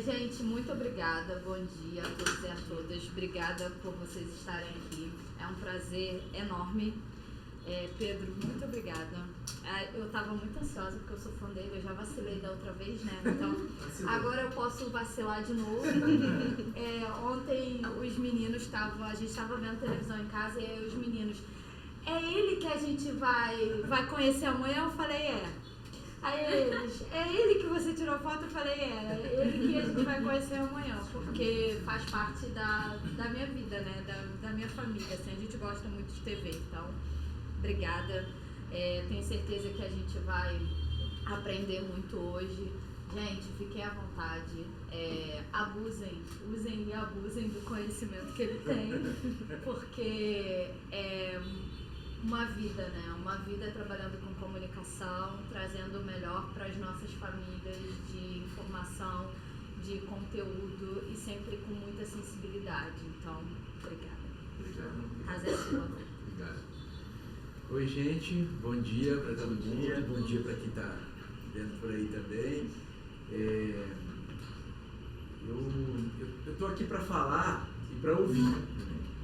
Gente, muito obrigada. Bom dia a todos e a todas. Obrigada por vocês estarem aqui. É um prazer enorme. Pedro, muito obrigada. Eu estava muito ansiosa porque eu sou fã dele, eu já vacilei da outra vez, né? Então, agora eu posso vacilar de novo. Ontem os meninos a gente estava vendo televisão em casa e aí os meninos, é ele que a gente vai conhecer amanhã? Eu falei, Aí eles, é ele que você tirou foto? Eu falei, é ele que a gente vai conhecer amanhã, porque faz parte da minha vida, né? Da minha família, assim, a gente gosta muito de TV, então, obrigada. Tenho certeza que a gente vai aprender muito hoje. Gente, fiquem à vontade, usem e abusem do conhecimento que ele tem, porque uma vida, né? Uma vida trabalhando com comunicação, trazendo o melhor para as nossas famílias, de informação, de conteúdo e sempre com muita sensibilidade. Então, obrigada. Obrigado. Casa é sua. Obrigado. Oi, gente. Bom dia para todo mundo. Bom dia para quem está vendo por aí também. Eu estou aqui para falar e para ouvir,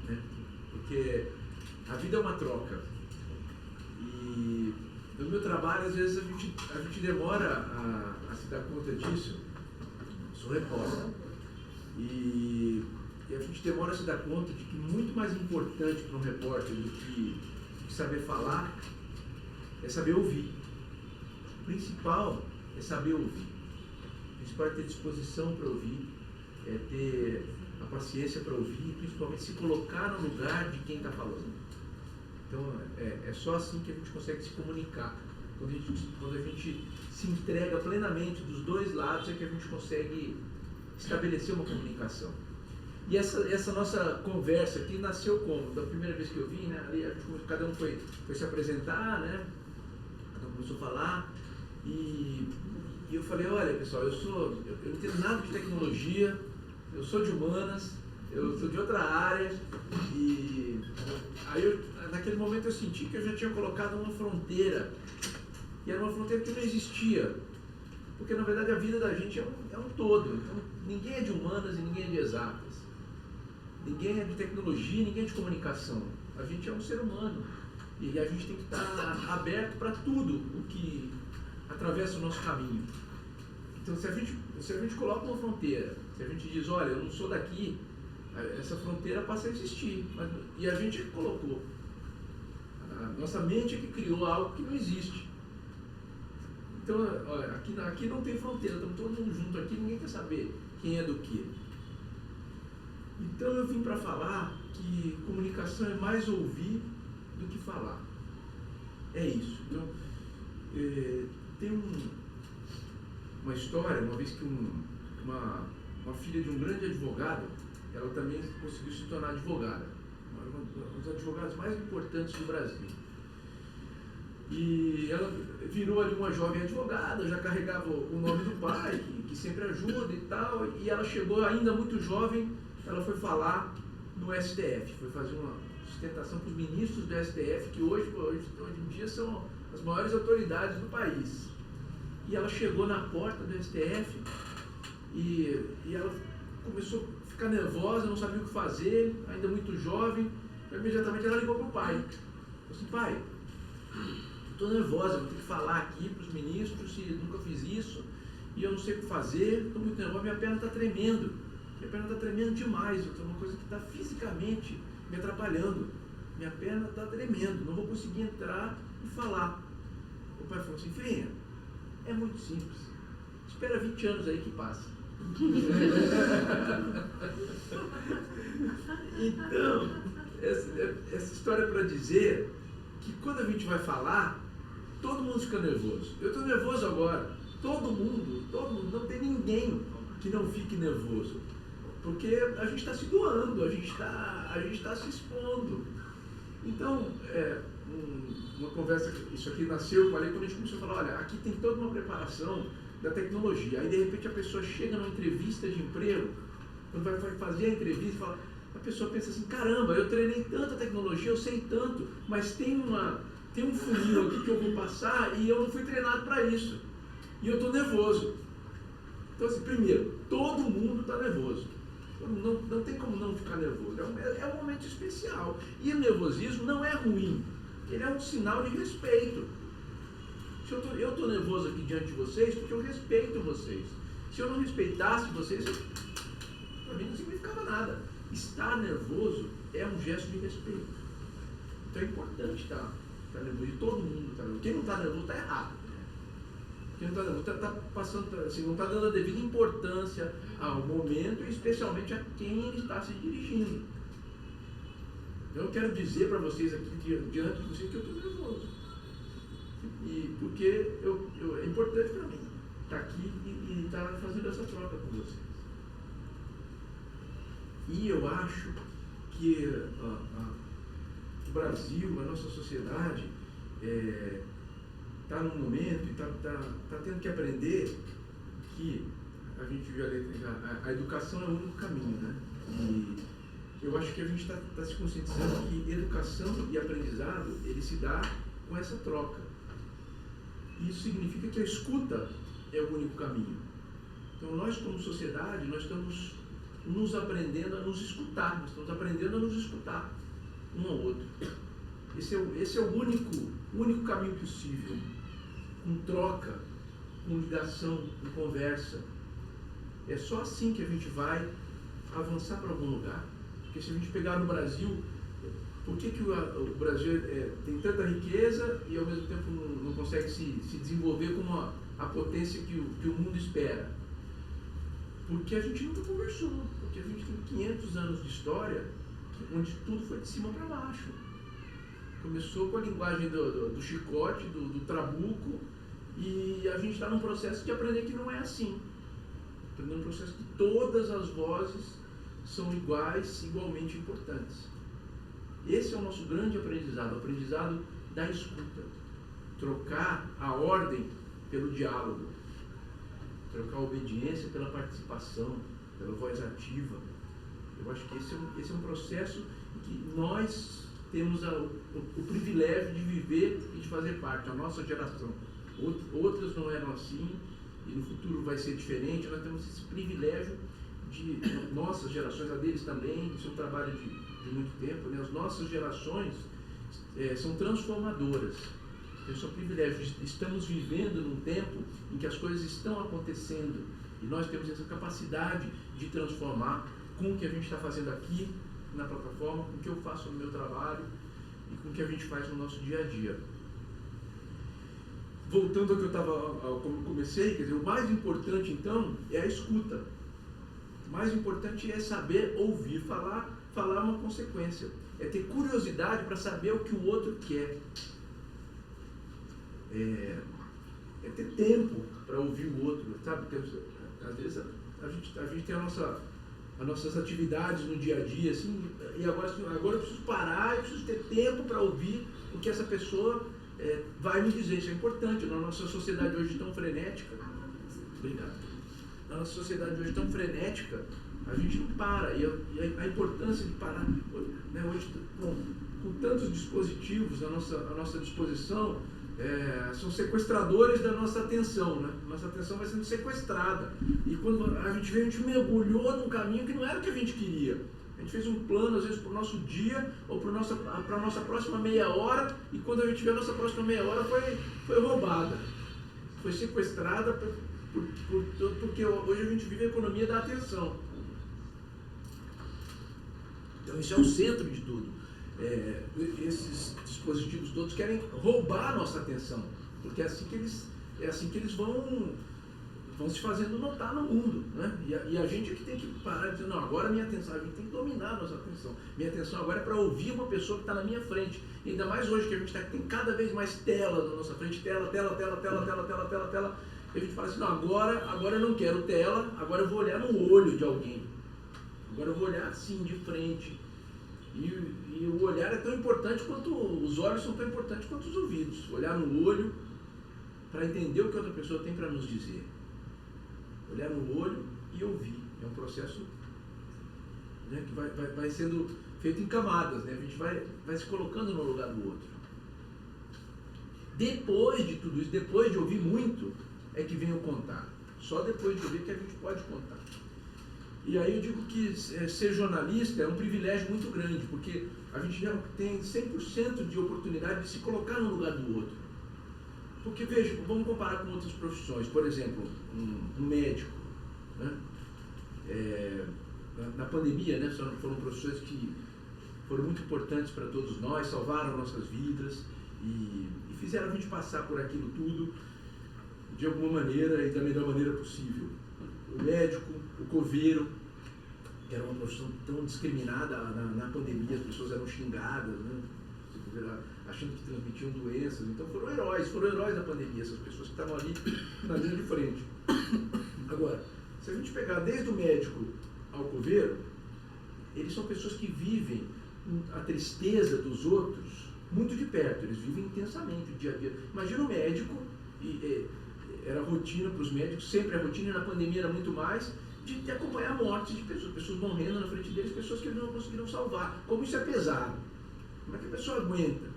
né? Porque a vida é uma troca. E no meu trabalho, às vezes, a gente demora a se dar conta disso. Sou repórter. E a gente demora a se dar conta de que muito mais importante para um repórter do que saber falar é saber ouvir. O principal é saber ouvir. O principal é ter disposição para ouvir, é ter a paciência para ouvir e principalmente se colocar no lugar de quem está falando. Então, é só assim que a gente consegue se comunicar. Quando a gente se entrega plenamente dos dois lados, é que a gente consegue estabelecer uma comunicação. E essa nossa conversa aqui nasceu como? Da primeira vez que eu vim, né? Ali cada um foi se apresentar, né? Cada um começou a falar. E eu falei, olha pessoal, eu não entendo nada de tecnologia, eu sou de humanas, eu sou de outra área. E aí naquele momento eu senti que eu já tinha colocado uma fronteira. E era uma fronteira que não existia. Porque na verdade a vida da gente é um todo. Então, ninguém é de humanas e ninguém é de exatas. Ninguém é de tecnologia, ninguém é de comunicação. A gente é um ser humano. E a gente tem que estar aberto para tudo o que atravessa o nosso caminho. Então, se a gente coloca uma fronteira, se a gente diz, olha, eu não sou daqui, essa fronteira passa a existir. E a gente colocou. A nossa mente é que criou algo que não existe. Então, olha, aqui não tem fronteira, estamos todo mundo junto aqui, ninguém quer saber quem é do quê. Então eu vim para falar que comunicação é mais ouvir do que falar. É isso. Então, tem uma história, uma vez que uma filha de um grande advogado, ela também conseguiu se tornar advogada. Uma dos advogados mais importantes do Brasil. E ela virou ali uma jovem advogada, já carregava o nome do pai, que sempre ajuda e tal, e ela chegou ainda muito jovem, ela foi falar no STF, foi fazer uma sustentação para os ministros do STF, que hoje em dia são as maiores autoridades do país. E ela chegou na porta do STF e ela começou a ficar nervosa, não sabia o que fazer, ainda muito jovem, e imediatamente ela ligou para o pai. Falei assim, pai, estou nervosa, vou ter que falar aqui para os ministros, se nunca fiz isso, e eu não sei o que fazer, estou muito nervosa, minha perna está tremendo demais, é uma coisa que está fisicamente me atrapalhando, minha perna está tremendo, não vou conseguir entrar e falar. O pai falou assim, filhinha, é muito simples, espera 20 anos aí que passa. Então, essa história é para dizer que quando a gente vai falar, todo mundo fica nervoso. Eu estou nervoso agora. Todo mundo, não tem ninguém que não fique nervoso. Porque a gente está se doando, a gente está se expondo. Então, uma conversa, isso aqui nasceu, eu falei, quando a gente começou a falar, olha, aqui tem toda uma preparação da tecnologia. Aí, de repente, a pessoa chega numa entrevista de emprego, quando vai fazer a entrevista, a pessoa pensa assim, caramba, eu treinei tanta tecnologia, eu sei tanto, mas tem um funil aqui que eu vou passar e eu não fui treinado para isso. E eu estou nervoso. Então, assim, primeiro, todo mundo está nervoso. Não tem como não ficar nervoso. É um momento especial. E o nervosismo não é ruim. Ele é um sinal de respeito. Se eu estou nervoso aqui diante de vocês porque eu respeito vocês. Se eu não respeitasse vocês, para mim não significava nada. Estar nervoso é um gesto de respeito. Então é importante estar nervoso. E todo mundo está nervoso. Quem não está nervoso está errado. Quem não está nervoso está passando, assim, não está dando a devida importância ao momento e especialmente a quem ele está se dirigindo. Então eu quero dizer para vocês aqui, diante de vocês, que eu estou nervoso. E porque é importante para mim estar aqui e estar fazendo essa troca com vocês. E eu acho que o Brasil, a nossa sociedade, está num momento e está tendo que aprender que a gente viu a educação é o único caminho, né? E eu acho que a gente está se conscientizando que educação e aprendizado, ele se dá com essa troca. Isso significa que a escuta é o único caminho. Então nós como sociedade, nós estamos nos aprendendo a nos escutar, nós estamos aprendendo a nos escutar um ao outro. Esse é o único caminho possível, com troca, com ligação, com conversa. É só assim que a gente vai avançar para algum lugar. Porque se a gente pegar no Brasil, por que o Brasil tem tanta riqueza e ao mesmo tempo não consegue se desenvolver como a potência que o mundo espera? Porque a gente nunca conversou, porque a gente tem 500 anos de história onde tudo foi de cima para baixo. Começou com a linguagem do chicote, do trabuco, e a gente está num processo de aprender que não é assim. Aprender num processo que todas as vozes são igualmente importantes. Esse é o nosso grande aprendizado, o aprendizado da escuta. Trocar a ordem pelo diálogo. Trocar a obediência pela participação, pela voz ativa. Eu acho que esse é um processo que nós temos o privilégio de viver e de fazer parte, a nossa geração. Outras não eram assim, e no futuro vai ser diferente. Nós temos esse privilégio de nossas gerações, a deles também, isso é um trabalho de muito tempo, né? As nossas gerações são transformadoras. Esse é o privilégio. Estamos vivendo num tempo em que as coisas estão acontecendo e nós temos essa capacidade de transformar com o que a gente está fazendo aqui na plataforma, com o que eu faço no meu trabalho e com o que a gente faz no nosso dia a dia. Voltando ao que como eu comecei, quer dizer, o mais importante então é a escuta. O mais importante é saber ouvir. Falar é uma consequência. É ter curiosidade para saber o que o outro quer. É ter tempo para ouvir o outro, sabe? Porque, às vezes a gente tem as nossas atividades no dia a dia, assim, e agora eu preciso parar, eu preciso ter tempo para ouvir o que essa pessoa vai me dizer. Isso é importante. Na nossa sociedade hoje tão frenética, obrigado. Na nossa sociedade hoje tão frenética, a gente não para. E a importância de parar, né, hoje, com tantos dispositivos à nossa disposição, são sequestradores da nossa atenção, né? Nossa atenção vai sendo sequestrada. E quando a gente mergulhou num caminho que não era o que a gente queria. A gente fez um plano, às vezes, para o nosso dia ou para a nossa próxima meia hora, e quando a gente vê a nossa próxima meia hora foi roubada. Foi sequestrada porque hoje a gente vive a economia da atenção. Então isso é o centro de tudo. Esses dispositivos todos querem roubar a nossa atenção, porque é assim que eles vão se fazendo notar no mundo, né? E a gente é que tem que parar e dizer, não, agora minha atenção, a gente tem que dominar a nossa atenção. Minha atenção agora é para ouvir uma pessoa que está na minha frente. E ainda mais hoje que a gente tem cada vez mais tela na nossa frente, tela. E a gente fala assim, não, agora eu não quero tela, agora eu vou olhar no olho de alguém. Agora eu vou olhar assim, de frente. E o olhar é tão importante quanto os olhos são tão importantes quanto os ouvidos. Olhar no olho para entender o que outra pessoa tem para nos dizer. Olhar no olho e ouvir. É um processo, né, que vai sendo feito em camadas, né? A gente vai se colocando no lugar do outro. Depois de tudo isso, depois de ouvir muito, é que vem o contato. Só depois de ouvir que a gente pode contar. E aí eu digo que ser jornalista é um privilégio muito grande, porque a gente já tem 100% de oportunidade de se colocar no lugar do outro. Porque, veja, vamos comparar com outras profissões. Por exemplo, um médico. Né? Na pandemia, né, foram profissões que foram muito importantes para todos nós, salvaram nossas vidas e fizeram a gente passar por aquilo tudo de alguma maneira e da melhor maneira possível. O médico, o coveiro, que era uma profissão tão discriminada na pandemia, as pessoas eram xingadas, né? Achando que transmitiam doenças. Então foram heróis da pandemia, essas pessoas que estavam ali na linha de frente. Agora, se a gente pegar desde o médico ao coveiro, eles são pessoas que vivem a tristeza dos outros muito de perto, eles vivem intensamente o dia a dia. Imagina o médico, era rotina para os médicos, sempre a rotina, e na pandemia era muito mais, de acompanhar a morte de pessoas morrendo na frente deles, pessoas que eles não conseguiram salvar. Como isso é pesado? Como é que a pessoa aguenta?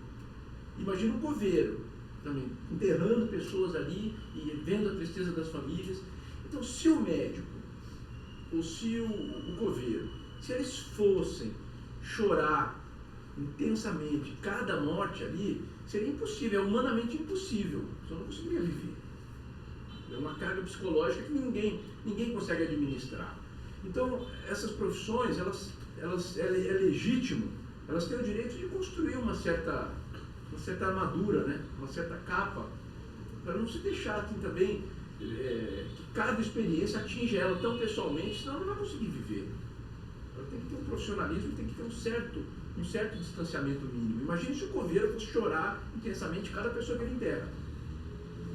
Imagina um coveiro também, enterrando pessoas ali e vendo a tristeza das famílias. Então, se o médico, ou se o coveiro, se eles fossem chorar intensamente cada morte ali, seria impossível, é humanamente impossível. Você não conseguiria viver. É uma carga psicológica que ninguém consegue administrar. Então, essas profissões, é legítimo, elas têm o direito de construir uma certa armadura, né? Uma certa capa, para não se deixar assim, também que cada experiência atinja ela tão pessoalmente, senão ela não vai conseguir viver. Ela tem que ter um profissionalismo, tem que ter um certo distanciamento mínimo. Imagine se o coveiro fosse chorar intensamente cada pessoa que ele enterra.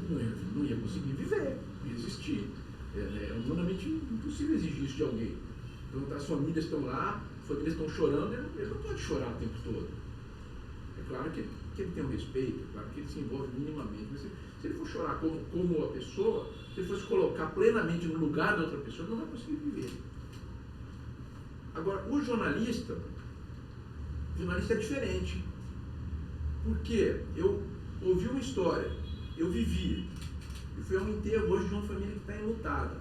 Não ia conseguir viver, não ia existir. É humanamente impossível exigir isso de alguém. Então as famílias estão lá, as famílias estão chorando, ele não pode chorar o tempo todo. É claro que ele tem um respeito, é claro que ele se envolve minimamente, mas se ele for chorar como a pessoa, se ele fosse colocar plenamente no lugar da outra pessoa, ele não vai conseguir viver. Agora, o jornalista é diferente. Porque eu ouvi uma história, eu vivi, e fui a um enterro hoje de uma família que está enlutada.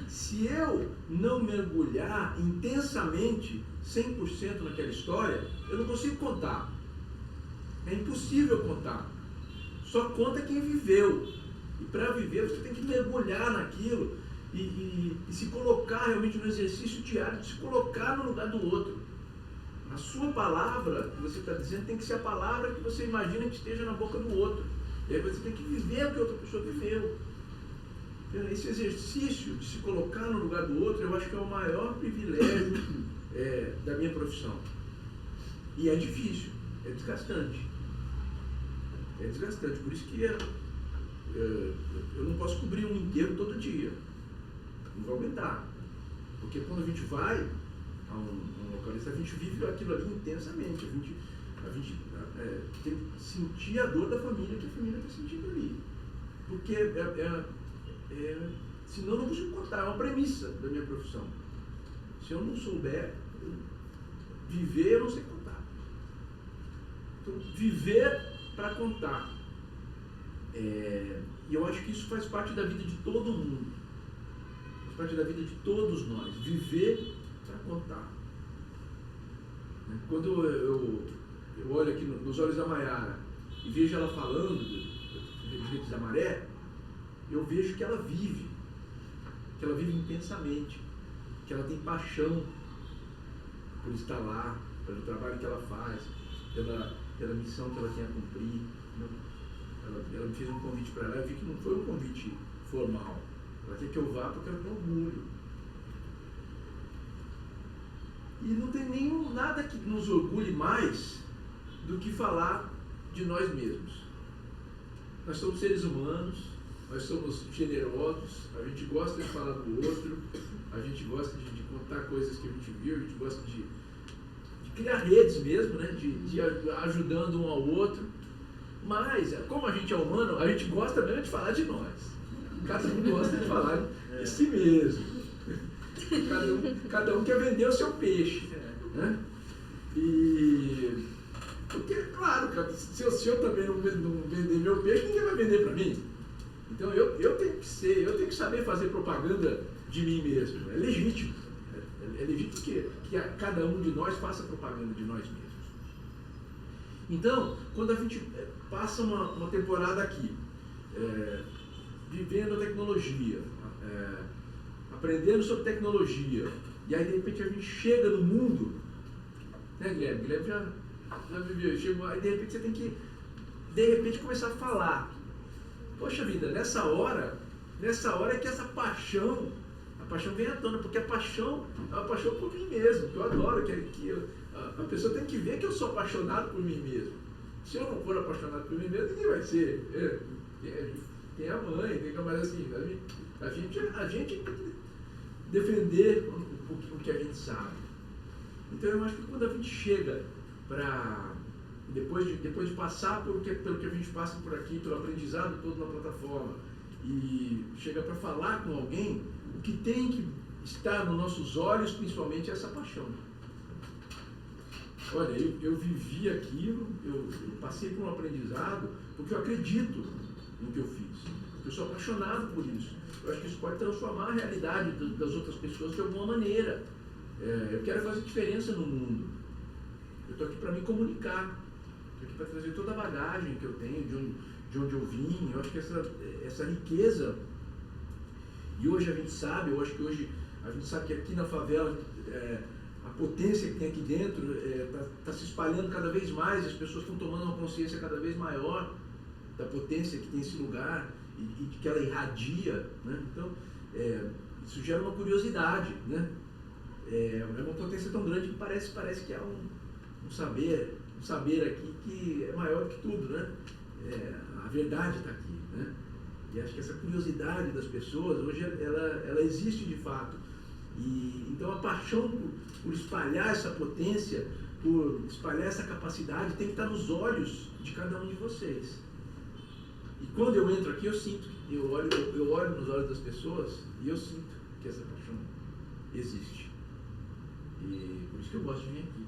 Se eu não mergulhar intensamente, 100% naquela história, eu não consigo contar. É impossível contar. Só conta quem viveu. E para viver, você tem que mergulhar naquilo e se colocar realmente no exercício diário, de se colocar no lugar do outro. A sua palavra que você está dizendo tem que ser a palavra que você imagina que esteja na boca do outro. E aí você tem que viver o que a outra pessoa viveu. Esse exercício de se colocar no lugar do outro, eu acho que é o maior privilégio da minha profissão. E é difícil, é desgastante. É desgastante, por isso que eu não posso cobrir um enterro todo dia. Não vou aguentar. Porque quando a gente vai a um localista, a gente vive aquilo ali intensamente. A gente tem que sentir a dor da família que a família está sentindo ali. Porque senão eu não consigo contar, é uma premissa da minha profissão. Se eu não souber viver, eu não sei contar. Então, viver para contar. E eu acho que isso faz parte da vida de todo mundo. Faz parte da vida de todos nós. Viver para contar. Quando eu olho aqui nos olhos da Maiara e vejo ela falando dos direitos da maré, eu vejo que ela vive intensamente, que ela tem paixão por estar lá, pelo trabalho que ela faz, pela missão que ela tem a cumprir. Ela me fez um convite para lá, eu vi que não foi um convite formal. Ela quer que eu vá porque ela tem orgulho. E não tem nada que nos orgulhe mais do que falar de nós mesmos. Nós somos seres humanos, nós somos generosos, a gente gosta de falar do outro, a gente gosta de contar coisas que a gente viu, a gente gosta de criar redes mesmo, né? de ajudando um ao outro. Mas, como a gente é humano, a gente gosta mesmo de falar de nós. Cada um gosta de falar de si mesmo. Cada um quer vender o seu peixe. Né? Porque, claro, se eu também não vender meu peixe, ninguém vai vender para mim. Então eu tenho que saber fazer propaganda de mim mesmo. É legítimo. É legítimo que cada um de nós faça propaganda de nós mesmos. Então, quando a gente passa uma temporada aqui, vivendo a tecnologia, aprendendo sobre tecnologia, e aí de repente a gente chega no mundo, né, Guilherme? Guilherme já viveu, chegou, aí de repente você tem que, de repente, começar a falar. Poxa vida, nessa hora é que essa paixão, a paixão vem à tona, porque a paixão é uma paixão por mim mesmo, que eu adoro, a pessoa tem que ver que eu sou apaixonado por mim mesmo. Se eu não for apaixonado por mim mesmo, ninguém vai ser. Tem a mãe, mas assim, a gente tem que defender o que a gente sabe. Então eu acho que quando a gente chega para, depois de passar pelo que a gente passa por aqui, pelo aprendizado todo na plataforma, e chega para falar com alguém, o que tem que estar nos nossos olhos, principalmente, é essa paixão. Olha, eu vivi aquilo, eu passei por um aprendizado, porque eu acredito no que eu fiz. Eu sou apaixonado por isso. Eu acho que isso pode transformar a realidade das outras pessoas de alguma maneira. Eu quero fazer diferença no mundo. Eu estou aqui para me comunicar. Estou aqui para trazer toda a bagagem que eu tenho, de onde eu vim. Eu acho que essa riqueza, e hoje a gente sabe, eu acho que hoje a gente sabe que aqui na favela, a potência que tem aqui dentro está se espalhando cada vez mais, as pessoas estão tomando uma consciência cada vez maior da potência que tem esse lugar e que ela irradia, né? Então, isso gera uma curiosidade, né? É uma potência tão grande que parece que há um saber aqui que é maior do que tudo, né? A verdade está aqui, né? E acho que essa curiosidade das pessoas, hoje, ela existe de fato. E, então, a paixão por espalhar essa potência, por espalhar essa capacidade, tem que estar nos olhos de cada um de vocês. E quando eu entro aqui, eu sinto, eu olho nos olhos das pessoas e eu sinto que essa paixão existe. E por isso que eu gosto de vir aqui.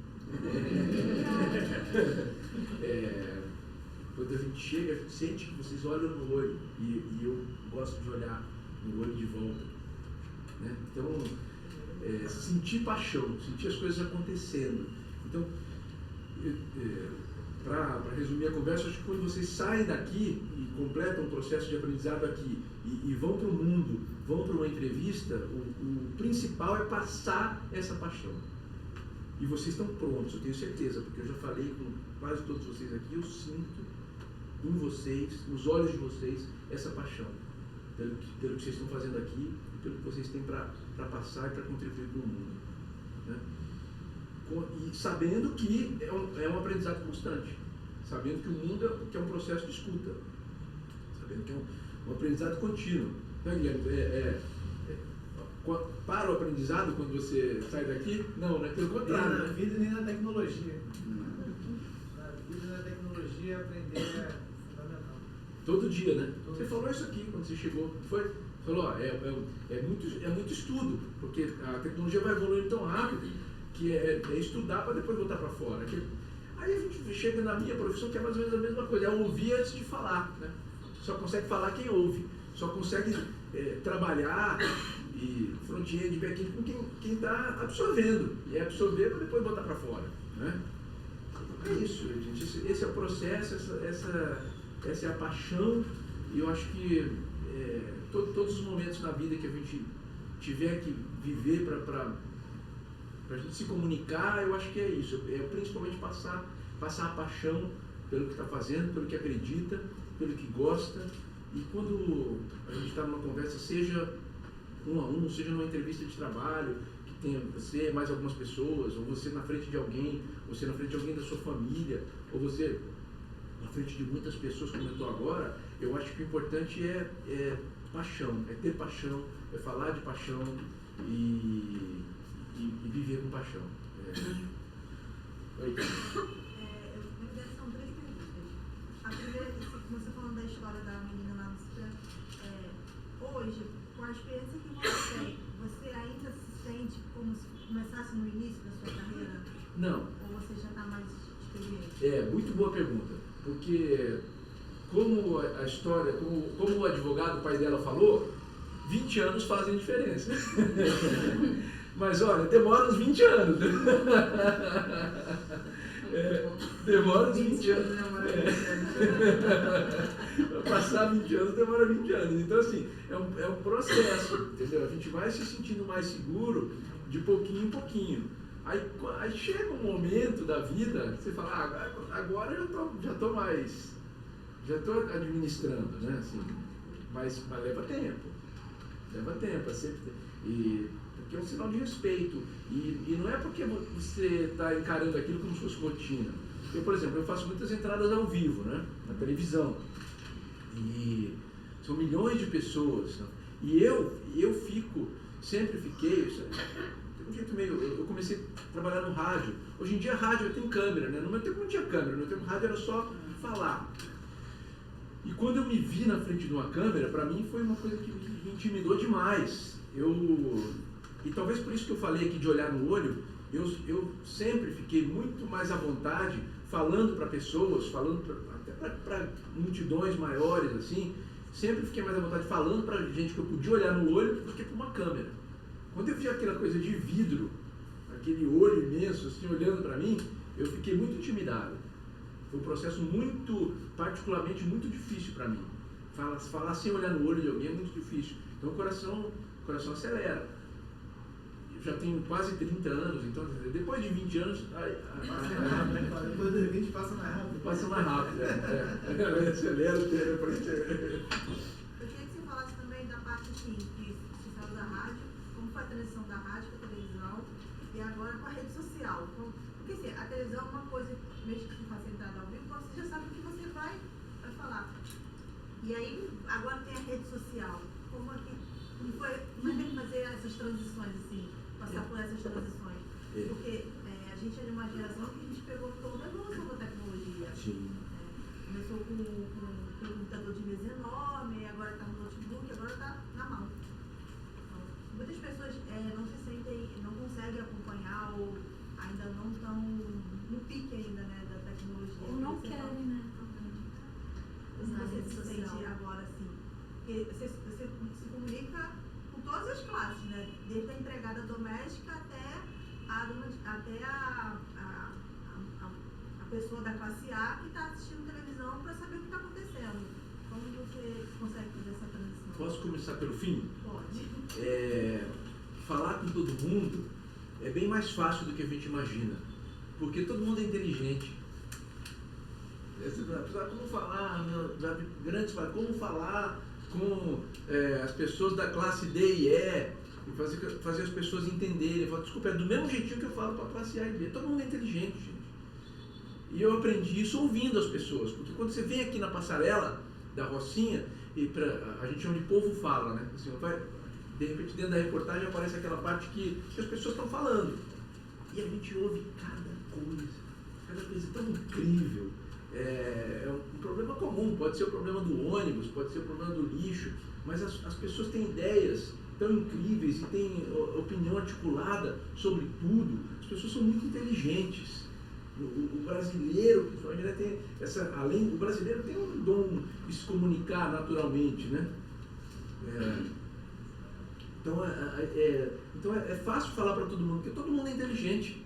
Quando a gente chega, a gente sente que vocês olham no olho, e eu gosto de olhar no olho de volta. Né? Então, sentir paixão, sentir as coisas acontecendo. Então, para resumir a conversa, acho que quando vocês saem daqui e completam um processo de aprendizado aqui e vão para o mundo, vão para uma entrevista, o principal é passar essa paixão. E vocês estão prontos, eu tenho certeza, porque eu já falei com quase todos vocês aqui, eu sinto em vocês, nos olhos de vocês, essa paixão pelo que vocês estão fazendo aqui e pelo que vocês têm para passar e para contribuir para o mundo. Né? E sabendo que é um aprendizado constante, sabendo que o mundo é um processo de escuta, sabendo que é um aprendizado contínuo. Então, Guilherme, para o aprendizado quando você sai daqui? Não, né? Pelo contrário. Nem na vida nem na tecnologia. Na vida e na tecnologia, aprender é fundamental. Todo dia, né? Você falou isso aqui quando você chegou. Foi? Falou, é muito estudo, porque a tecnologia vai evoluindo tão rápido que é estudar para depois voltar para fora. Aí a gente chega na minha profissão, que é mais ou menos a mesma coisa, é ouvir antes de falar. Né? Só consegue falar quem ouve, só consegue trabalhar e front-end, back-end com quem está absorvendo. E absorver para depois botar para fora. Né? É isso, gente. Esse é o processo, essa é a paixão, e eu acho que todos os momentos na vida que a gente tiver que viver para a gente se comunicar, eu acho que é isso. Principalmente passar a paixão pelo que está fazendo, pelo que acredita, pelo que gosta. E quando a gente está numa conversa, seja um a um, seja numa entrevista de trabalho, que tenha você mais algumas pessoas, ou você na frente de alguém, você na frente de alguém da sua família, ou você na frente de muitas pessoas, como eu estou agora, eu acho que o importante é paixão, é ter paixão, é falar de paixão e viver com paixão. Oi. São 3 perguntas. A primeira, você falando da história da menina lá no Citran, hoje, com a experiência que você tem, você ainda se sente como se começasse no início da sua carreira? Não. Ou você já está mais experiente? Muito boa pergunta, porque como a história, como o advogado, o pai dela falou, 20 anos fazem diferença. Mas olha, demora uns 20 anos. Demora uns 20 anos. Para passar 20 anos, demora 20 anos. Então, assim, é um processo, entendeu? A gente vai se sentindo mais seguro de pouquinho em pouquinho. Aí chega um momento da vida que você fala, agora eu já estou administrando, né? Assim, mas leva tempo. Leva tempo, é sempre. Porque é um sinal de respeito. E não é porque você está encarando aquilo como se fosse rotina. Eu, por exemplo, eu faço muitas entradas ao vivo, né? Na televisão. E são milhões de pessoas. Né? E eu sempre fiquei. Tem um jeito meio. Eu comecei a trabalhar no rádio. Hoje em dia, rádio tem câmera, né? No meu tempo não tinha câmera, no meu tempo rádio era só falar. E quando eu me vi na frente de uma câmera, para mim foi uma coisa que me intimidou demais. E talvez por isso que eu falei aqui de olhar no olho, eu sempre fiquei muito mais à vontade falando para pessoas, até para multidões maiores, assim, sempre fiquei mais à vontade falando para gente que eu podia olhar no olho do que para uma câmera. Quando eu vi aquela coisa de vidro, aquele olho imenso, assim, olhando para mim, eu fiquei muito intimidado. Foi um processo particularmente muito difícil para mim. Falar sem olhar no olho de alguém é muito difícil. Então o coração acelera. Eu já tenho quase 30 anos, então depois de 20 anos... Depois de 20 passa mais rápido. Passa mais rápido, acelera o tempo. Eu queria que você falasse também da parte assim, que você falou da rádio, como foi a transição da rádio para a televisão e agora com a rede social. Então, porque assim, a televisão é uma coisa, mesmo que você faça entrada ao vivo, você já sabe o que você vai falar. E aí, agora tem a rede social. Como é que fazer essas transições, assim, passar por essas transições? Porque a gente é de uma geração que a gente pegou toda a evolução da tecnologia. Sim. Começou com um computador de mesa enorme, agora está no notebook, agora está na mão. Então, muitas pessoas não conseguem acompanhar ou ainda não estão no pique ainda, né, da tecnologia. Ou não querem, né? Você se sente agora assim, porque você se comunica com todas as classes, né? Desde a empregada doméstica até a pessoa da classe A que está assistindo televisão para saber o que está acontecendo. Como você consegue fazer essa transição? Posso começar pelo fim? Pode. Falar com todo mundo é bem mais fácil do que a gente imagina, porque todo mundo é inteligente. Você vai precisar como falar, como falar com as pessoas da classe D e E, e fazer as pessoas entenderem. Falar, desculpa, é do mesmo jeitinho que eu falo para a classe A e B. Todo mundo é inteligente, gente. E eu aprendi isso ouvindo as pessoas, porque quando você vem aqui na passarela da Rocinha, a gente chama de povo fala, né? Assim, de repente dentro da reportagem aparece aquela parte que as pessoas estão falando. E a gente ouve cada coisa tão incrível. É um problema comum, pode ser o problema do ônibus, pode ser o problema do lixo, mas as pessoas têm ideias tão incríveis e têm opinião articulada sobre tudo. As pessoas são muito inteligentes. O brasileiro, principalmente, tem o brasileiro tem um dom de se comunicar naturalmente, né? Então é fácil falar para todo mundo, porque todo mundo é inteligente.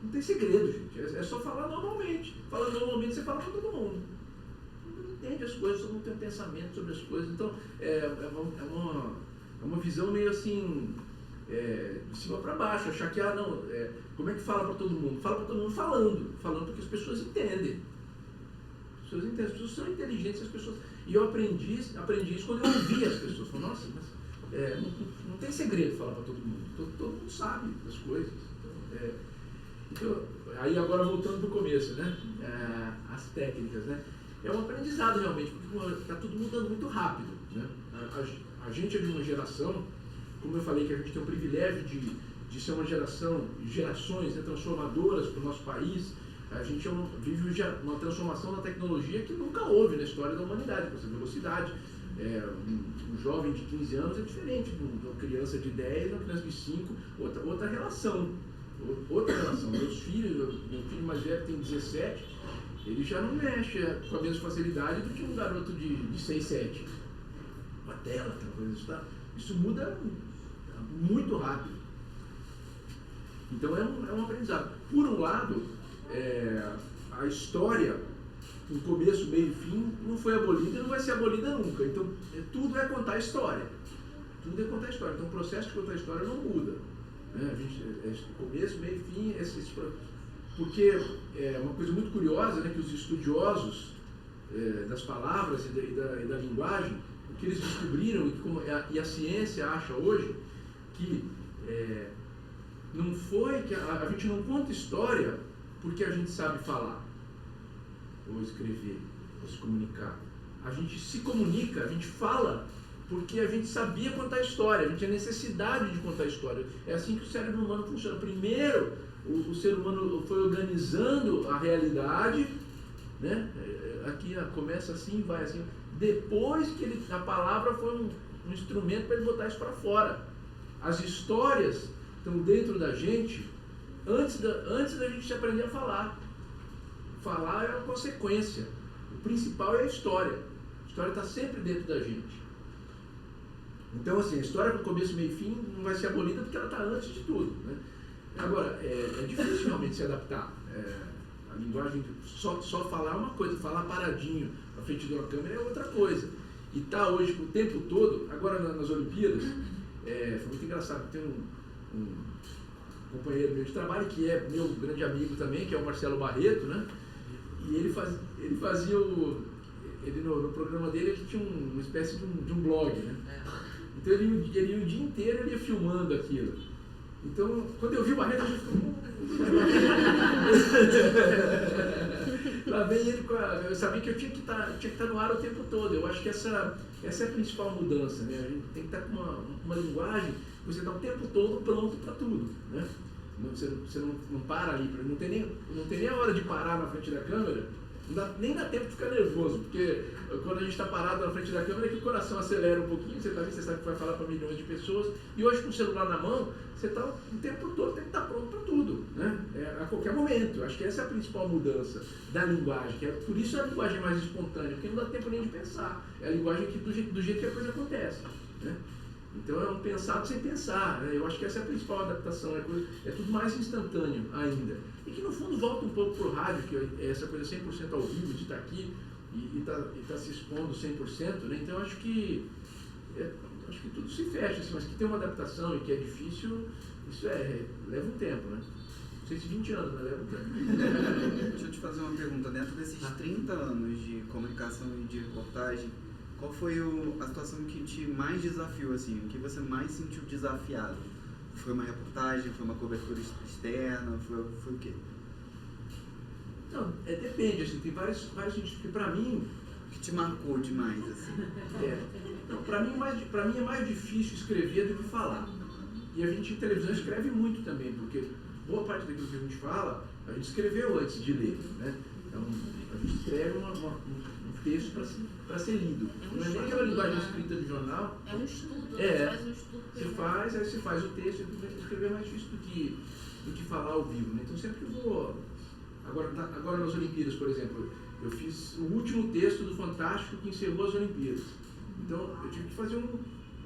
Não tem segredo, gente. É só falar normalmente. Falando normalmente, você fala para todo mundo. Todo mundo entende as coisas, todo mundo tem um pensamento sobre as coisas. Então, é uma visão meio assim, de cima para baixo. Achar que, como é que fala para todo mundo? Fala para todo mundo falando porque as pessoas entendem. As pessoas são inteligentes, as pessoas... E eu aprendi isso quando eu ouvi as pessoas. Falei, nossa, mas não tem segredo falar para todo mundo. Todo mundo sabe das coisas. Então, aí agora voltando para o começo, né? As técnicas, né? É um aprendizado realmente, porque está tudo mudando muito rápido, né? A gente é de uma geração, como eu falei, que a gente tem o privilégio de ser uma gerações, né, transformadoras para o nosso país. A gente vive uma transformação na tecnologia que nunca houve na história da humanidade, com essa velocidade. Um jovem de 15 anos é diferente de uma criança de 10, uma criança de 5, outra relação. Meu filho mais velho tem 17, ele já não mexe com a mesma facilidade do que um garoto de 6, 7. Uma tela, aquela coisa, isso muda muito rápido. Então é um aprendizado. Por um lado, a história, no começo, meio e fim, não foi abolida e não vai ser abolida nunca. Então tudo é contar a história. Tudo é contar a história. Então o processo de contar a história não muda. Né? A gente, começo, meio e fim, porque é uma coisa muito curiosa, né, que os estudiosos das palavras e da linguagem, o que eles descobriram e a ciência acha hoje, que não foi que a gente não conta história porque a gente sabe falar, ou escrever, ou se comunicar. A gente se comunica, a gente fala porque a gente sabia contar história, a gente tinha necessidade de contar história. É assim que o cérebro humano funciona. Primeiro, o ser humano foi organizando a realidade, né? Aqui começa assim, vai assim. Depois que a palavra foi um instrumento para ele botar isso para fora. As histórias estão dentro da gente antes da gente aprender a falar. Falar é uma consequência. O principal é a história. A história está sempre dentro da gente. Então, assim, a história com começo, meio e fim não vai ser abolida porque ela está antes de tudo, né? Agora, é difícil realmente se adaptar. A linguagem, só falar é uma coisa, falar paradinho na frente de uma câmera é outra coisa. E tá hoje o tempo todo, agora nas Olimpíadas, foi muito engraçado. Tem um companheiro meu de trabalho que é meu grande amigo também, que é o Marcelo Barreto, né? E ele fazia no programa dele, ele tinha uma espécie de um blog, né? Então ele ia o dia inteiro, ele ia filmando aquilo. Então, quando eu vi o Barreto, eu ficou... Lá vem ele eu sabia que eu tinha que estar no ar o tempo todo. Eu acho que essa é a principal mudança, né? A gente tem que estar com uma linguagem que você está o tempo todo pronto para tudo, né? Você não para ali, não tem nem a hora de parar na frente da câmera. Nem dá tempo de ficar nervoso, porque quando a gente está parado na frente da câmera, é que o coração acelera um pouquinho, você está ali, você sabe que vai falar para milhões de pessoas, e hoje com o celular na mão, você está o tempo todo, tem que estar pronto para tudo, né? A qualquer momento. Acho que essa é a principal mudança da linguagem, por isso é a linguagem mais espontânea, porque não dá tempo nem de pensar, é a linguagem que do jeito que a coisa acontece, né? Então é um pensado sem pensar, né? Eu acho que essa é a principal adaptação, é tudo mais instantâneo ainda. E que no fundo volta um pouco para o rádio, que é essa coisa 100% ao vivo, de estar aqui e tá se expondo 100%, né? Então acho que tudo se fecha, assim, mas que tem uma adaptação e que é difícil, isso leva um tempo, né? Não sei se 20 anos, mas leva um tempo. Deixa eu te fazer uma pergunta. Dentro desses 30 anos de comunicação e de reportagem, qual foi a situação que te mais desafiou, assim? O que você mais sentiu desafiado? Foi uma reportagem? Foi uma cobertura externa? Foi o quê? Não, depende, assim, tem vários que para mim... O que te marcou demais, assim? Para mim é mais difícil escrever do que falar. E a gente em televisão escreve muito também, porque boa parte daquilo que a gente fala, a gente escreveu antes de ler, né? Então, a gente escreve um texto para ser lido. Não é nem aquela linguagem escrita de jornal. É um estudo, você faz um estudo. Aí você faz o texto, e escrever é mais difícil do que falar ao vivo, né? Então sempre que eu vou... Agora nas Olimpíadas, por exemplo, eu fiz o último texto do Fantástico que encerrou as Olimpíadas. Então eu tive que fazer um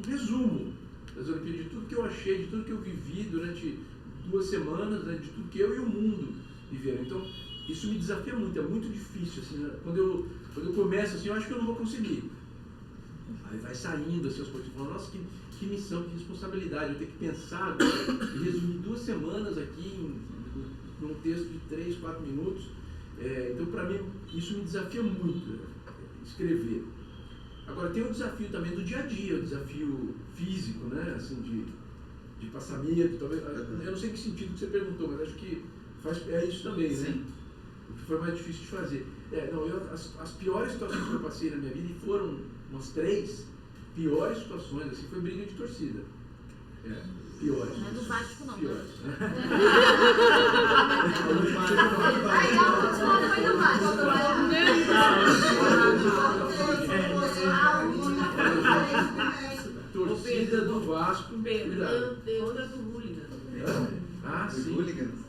resumo das Olimpíadas, de tudo que eu achei, de tudo que eu vivi durante 2 semanas, né? De tudo que eu e o mundo viveram. Então isso me desafia muito, é muito difícil, assim, né? Quando eu começo assim, eu acho que eu não vou conseguir. Aí vai saindo assim, aos poucos, falando, nossa, que missão, que responsabilidade, eu tenho que pensar agora e resumir 2 semanas aqui num texto de 3, 4 minutos. Então, para mim, isso me desafia muito, escrever. Agora, tem o desafio também do dia a dia, o desafio físico, né? Assim, de passar medo, talvez. Eu não sei que sentido que você perguntou, mas acho que é isso também, né? Sim. O que foi mais difícil de fazer. As piores situações que eu passei na minha vida, e foram umas 3 piores situações, assim, foi briga de torcida. Piores. Não é do Vasco, não. Piores. Aí a última foi do Vasco. Torcida do Vasco. Meu Deus, do hooligan. Sim. Hooligans?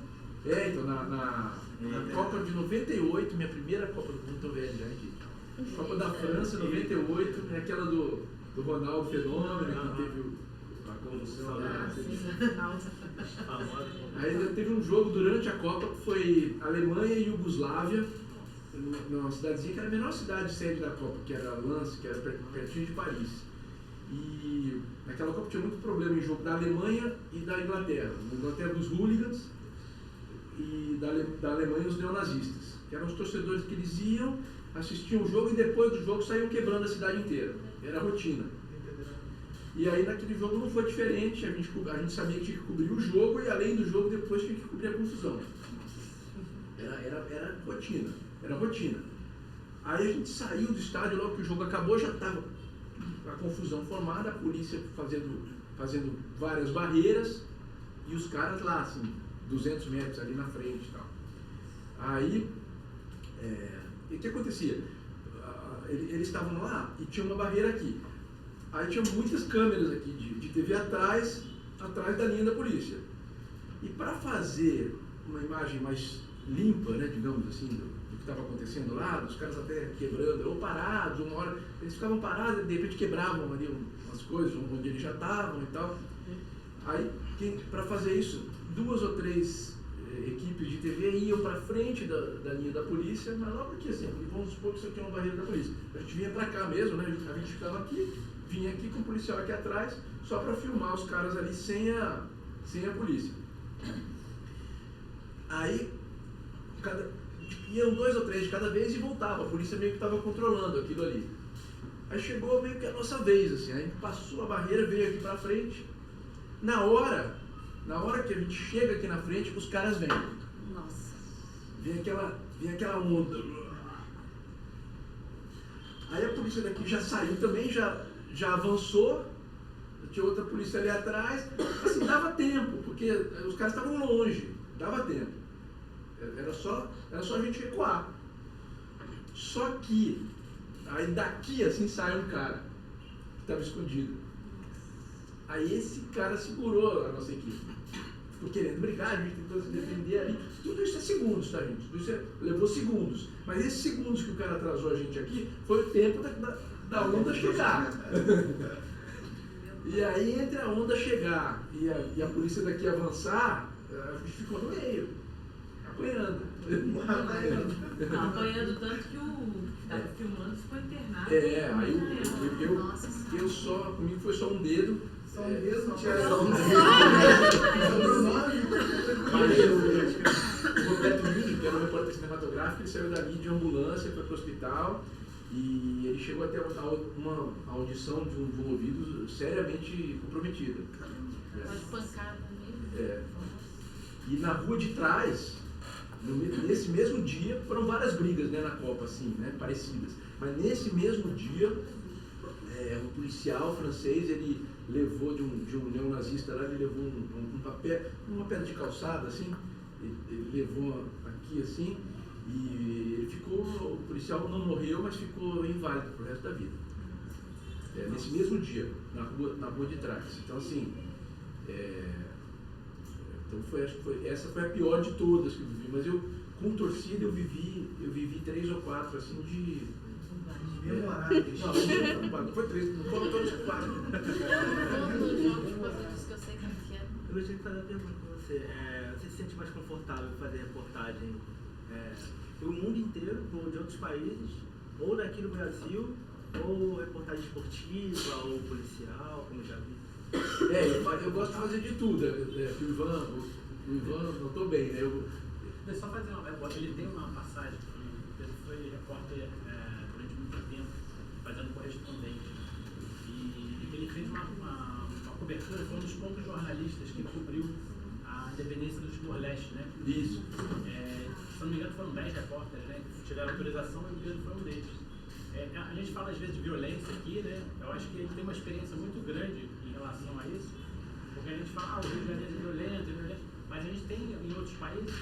Então Na Copa de 98, minha primeira Copa do Mundo, tô velho já, gente. Copa da França, 98, é aquela do Ronaldo Fenômeno, que teve a convulsão lá. Aí teve um jogo durante a Copa que foi Alemanha e Iugoslávia, numa cidadezinha que era a menor cidade sede da Copa, que era Lens, que era pertinho de Paris. E naquela Copa tinha muito problema em jogo da Alemanha e da Inglaterra. Na Inglaterra, os hooligans, e da Alemanha, os neonazistas, que eram os torcedores que eles iam, assistiam o jogo e depois do jogo saíam quebrando a cidade inteira. Era a rotina. E aí naquele jogo não foi diferente, a gente sabia que tinha que cobrir o jogo e além do jogo depois tinha que cobrir a confusão. Era rotina, era rotina. Aí a gente saiu do estádio, logo que o jogo acabou já estava a confusão formada, a polícia fazendo várias barreiras e os caras lá, assim, 200 metros ali na frente e tal. Aí, o que acontecia? Eles estavam lá e tinha uma barreira aqui. Aí tinha muitas câmeras aqui de TV atrás da linha da polícia. E para fazer uma imagem mais limpa, né, digamos assim, do que estava acontecendo lá, dos caras até quebrando, ou parados, uma hora, eles ficavam parados e de repente quebravam ali umas coisas, onde eles já estavam e tal. Aí, para fazer isso, 2 ou 3 equipes de TV iam para frente da linha da polícia, mas lá porque assim, vamos supor que isso aqui é uma barreira da polícia. A gente vinha para cá mesmo, né? A gente ficava aqui, vinha aqui com o policial aqui atrás, só para filmar os caras ali sem a polícia. Aí, iam 2 ou 3 de cada vez e voltava, a polícia meio que estava controlando aquilo ali. Aí chegou meio que a nossa vez, assim, aí passou a barreira, veio aqui para frente. Na hora que a gente chega aqui na frente, os caras vêm. Nossa. Vem aquela onda. Aí a polícia daqui já saiu também, já avançou. Tinha outra polícia ali atrás. Assim, dava tempo, porque os caras estavam longe. Dava tempo. Era só a gente recuar. Só que, aí daqui assim sai um cara que estava escondido. Aí esse cara segurou a nossa equipe. Ficou querendo brigar, a gente tentou se defender ali. Tudo isso é segundos, tá, gente? Tudo isso levou segundos. Mas esses segundos que o cara atrasou a gente aqui, foi o tempo da onda chegar. E aí, entre a onda chegar e a polícia daqui avançar, a gente ficou no meio, apanhando. Apanhando tanto que o que estava filmando ficou internado. Aí comigo foi só um dedo. Só um dedo, não tinha Só um dedo. O Roberto Mini, que era um repórter cinematográfico, ele saiu dali de ambulância, foi para o hospital e ele chegou até uma audição de um ouvido seriamente comprometida. Uma pancada mesmo. E na rua de trás, nesse mesmo dia, foram várias brigas, né, na Copa, assim, né, parecidas. Mas nesse mesmo dia, um policial francês, ele levou de um neonazista lá, ele levou uma pedra de calçada, assim, ele levou aqui, assim, e ele o policial não morreu, mas ficou inválido pro resto da vida. Nesse mesmo dia, na rua de trás. Então, assim, essa foi a pior de todas que eu vivi, mas com torcida eu vivi 3 ou 4, assim, de... Memoráveis. Não foi 3, não foram todos 4. Todos os jogos positivos que eu sei que é. Eu gostaria de fazer uma pergunta para você. Você se sente mais confortável em fazer reportagem pelo mundo inteiro, ou de outros países, ou daqui no Brasil, ou reportagem esportiva, ou policial, como já vi? Eu gosto de fazer de tudo. O Ivan notou bem, né? Só fazer uma repórter, ele tem uma passagem, ele foi repórter durante muito tempo, fazendo correspondente. E ele fez uma cobertura, foi um dos poucos jornalistas que cobriu a independência do Timor-Leste, né? Isso. Se não me engano, foram 10 repórteres, né, que tiveram autorização e o Pedro foi um deles. A gente fala às vezes de violência aqui, né? Eu acho que ele tem uma experiência muito grande em relação a isso, porque a gente fala, o Rio de Janeiro é violento, mas a gente tem em outros países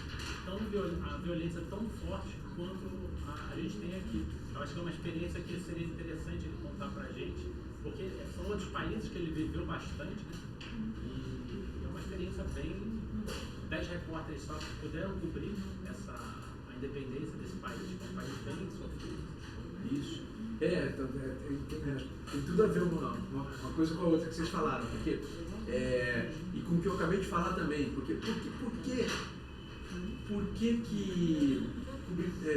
a violência tão forte quanto a gente tem aqui. Eu acho que é uma experiência que seria interessante ele contar pra gente, porque são outros países que ele viveu bastante, né? E é uma experiência bem... 10 repórteres só puderam cobrir independência desse país, que é um país bem sofrido. Isso. Tem tudo a ver uma coisa com a outra que vocês falaram, porque, e com o que eu acabei de falar também, por que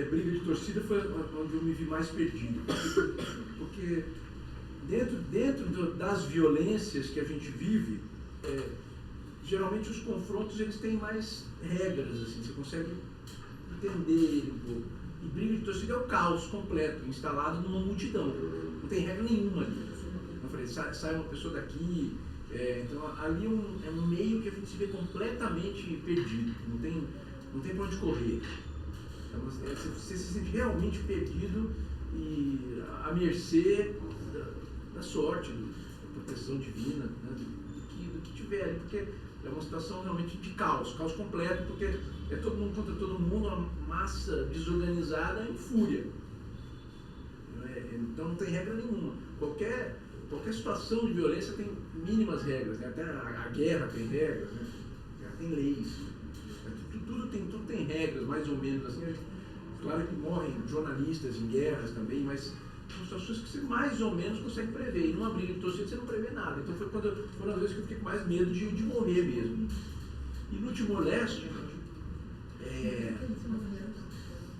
briga de torcida foi onde eu me vi mais perdido? Porque dentro das violências que a gente vive, geralmente os confrontos eles têm mais regras, assim, você consegue entender ele um pouco. E briga de torcida é o caos completo, instalado numa multidão. Não tem regra nenhuma ali. Eu falei, sai uma pessoa daqui. Então ali é um meio que a gente se vê completamente perdido. Não tem pra onde correr. Então, você se sente realmente perdido e à mercê da sorte, da proteção divina, né, do que tiver ali, porque é uma situação realmente de caos completo, porque é todo mundo contra todo mundo, uma massa desorganizada em fúria. Então não tem regra nenhuma. Qualquer situação de violência tem mínimas regras, né? Até a guerra tem regras, né? Tem leis. Tudo tem regras, mais ou menos assim. Claro que morrem jornalistas em guerras também, mas são situações que você mais ou menos consegue prever. E numa briga de torcida você não prevê nada. Então foi uma das vezes que eu fiquei com mais medo de morrer mesmo. E no Timor-Leste,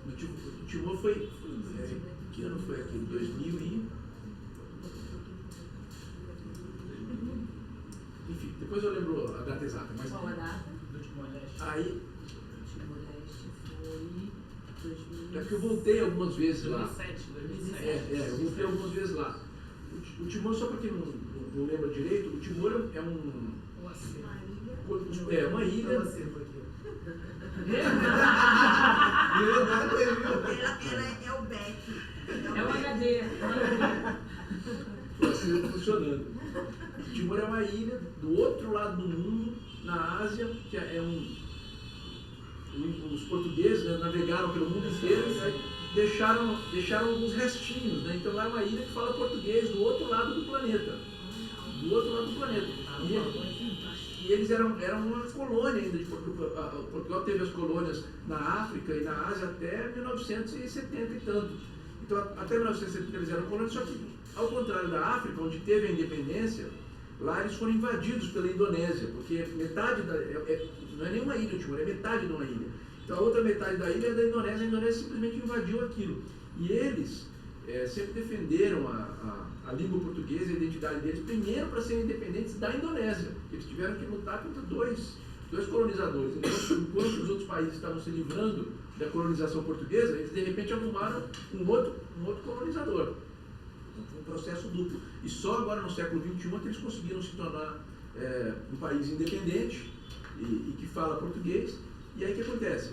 no Timor foi... que ano foi aquilo? 2000 e... Enfim, depois eu lembro a data exata. Mas Qual a data? Do Timor-Leste. Aí... Timor-Leste foi 2000. É que eu voltei algumas vezes lá. 2007. Eu voltei algumas vezes lá. O Timor, só para quem não lembra direito, o Timor é uma ilha. Ela é o Beck. É o HD. Funcionando. O Timor é uma ilha do outro lado do mundo, na Ásia, que os portugueses, né, navegaram pelo mundo inteiro e aí deixaram alguns restinhos, né? Então lá é uma ilha que fala português do outro lado do planeta. E eles eram uma colônia ainda de Portugal. Portugal teve as colônias na África e na Ásia até 1970 e tanto. Então até 1970 eles eram colônias, só que ao contrário da África, onde teve a independência, lá eles foram invadidos pela Indonésia, porque metade não é nenhuma ilha, o Timor, é metade de uma ilha. Então a outra metade da ilha é da Indonésia, a Indonésia simplesmente invadiu aquilo. E eles sempre defenderam a língua portuguesa, a identidade deles, primeiro para serem independentes da Indonésia. Eles tiveram que lutar contra dois colonizadores. Enquanto os outros países estavam se livrando da colonização portuguesa, eles de repente arrumaram um outro colonizador. Então, foi um processo duplo. E só agora no século XXI que eles conseguiram se tornar um país independente e que fala português. E aí o que acontece?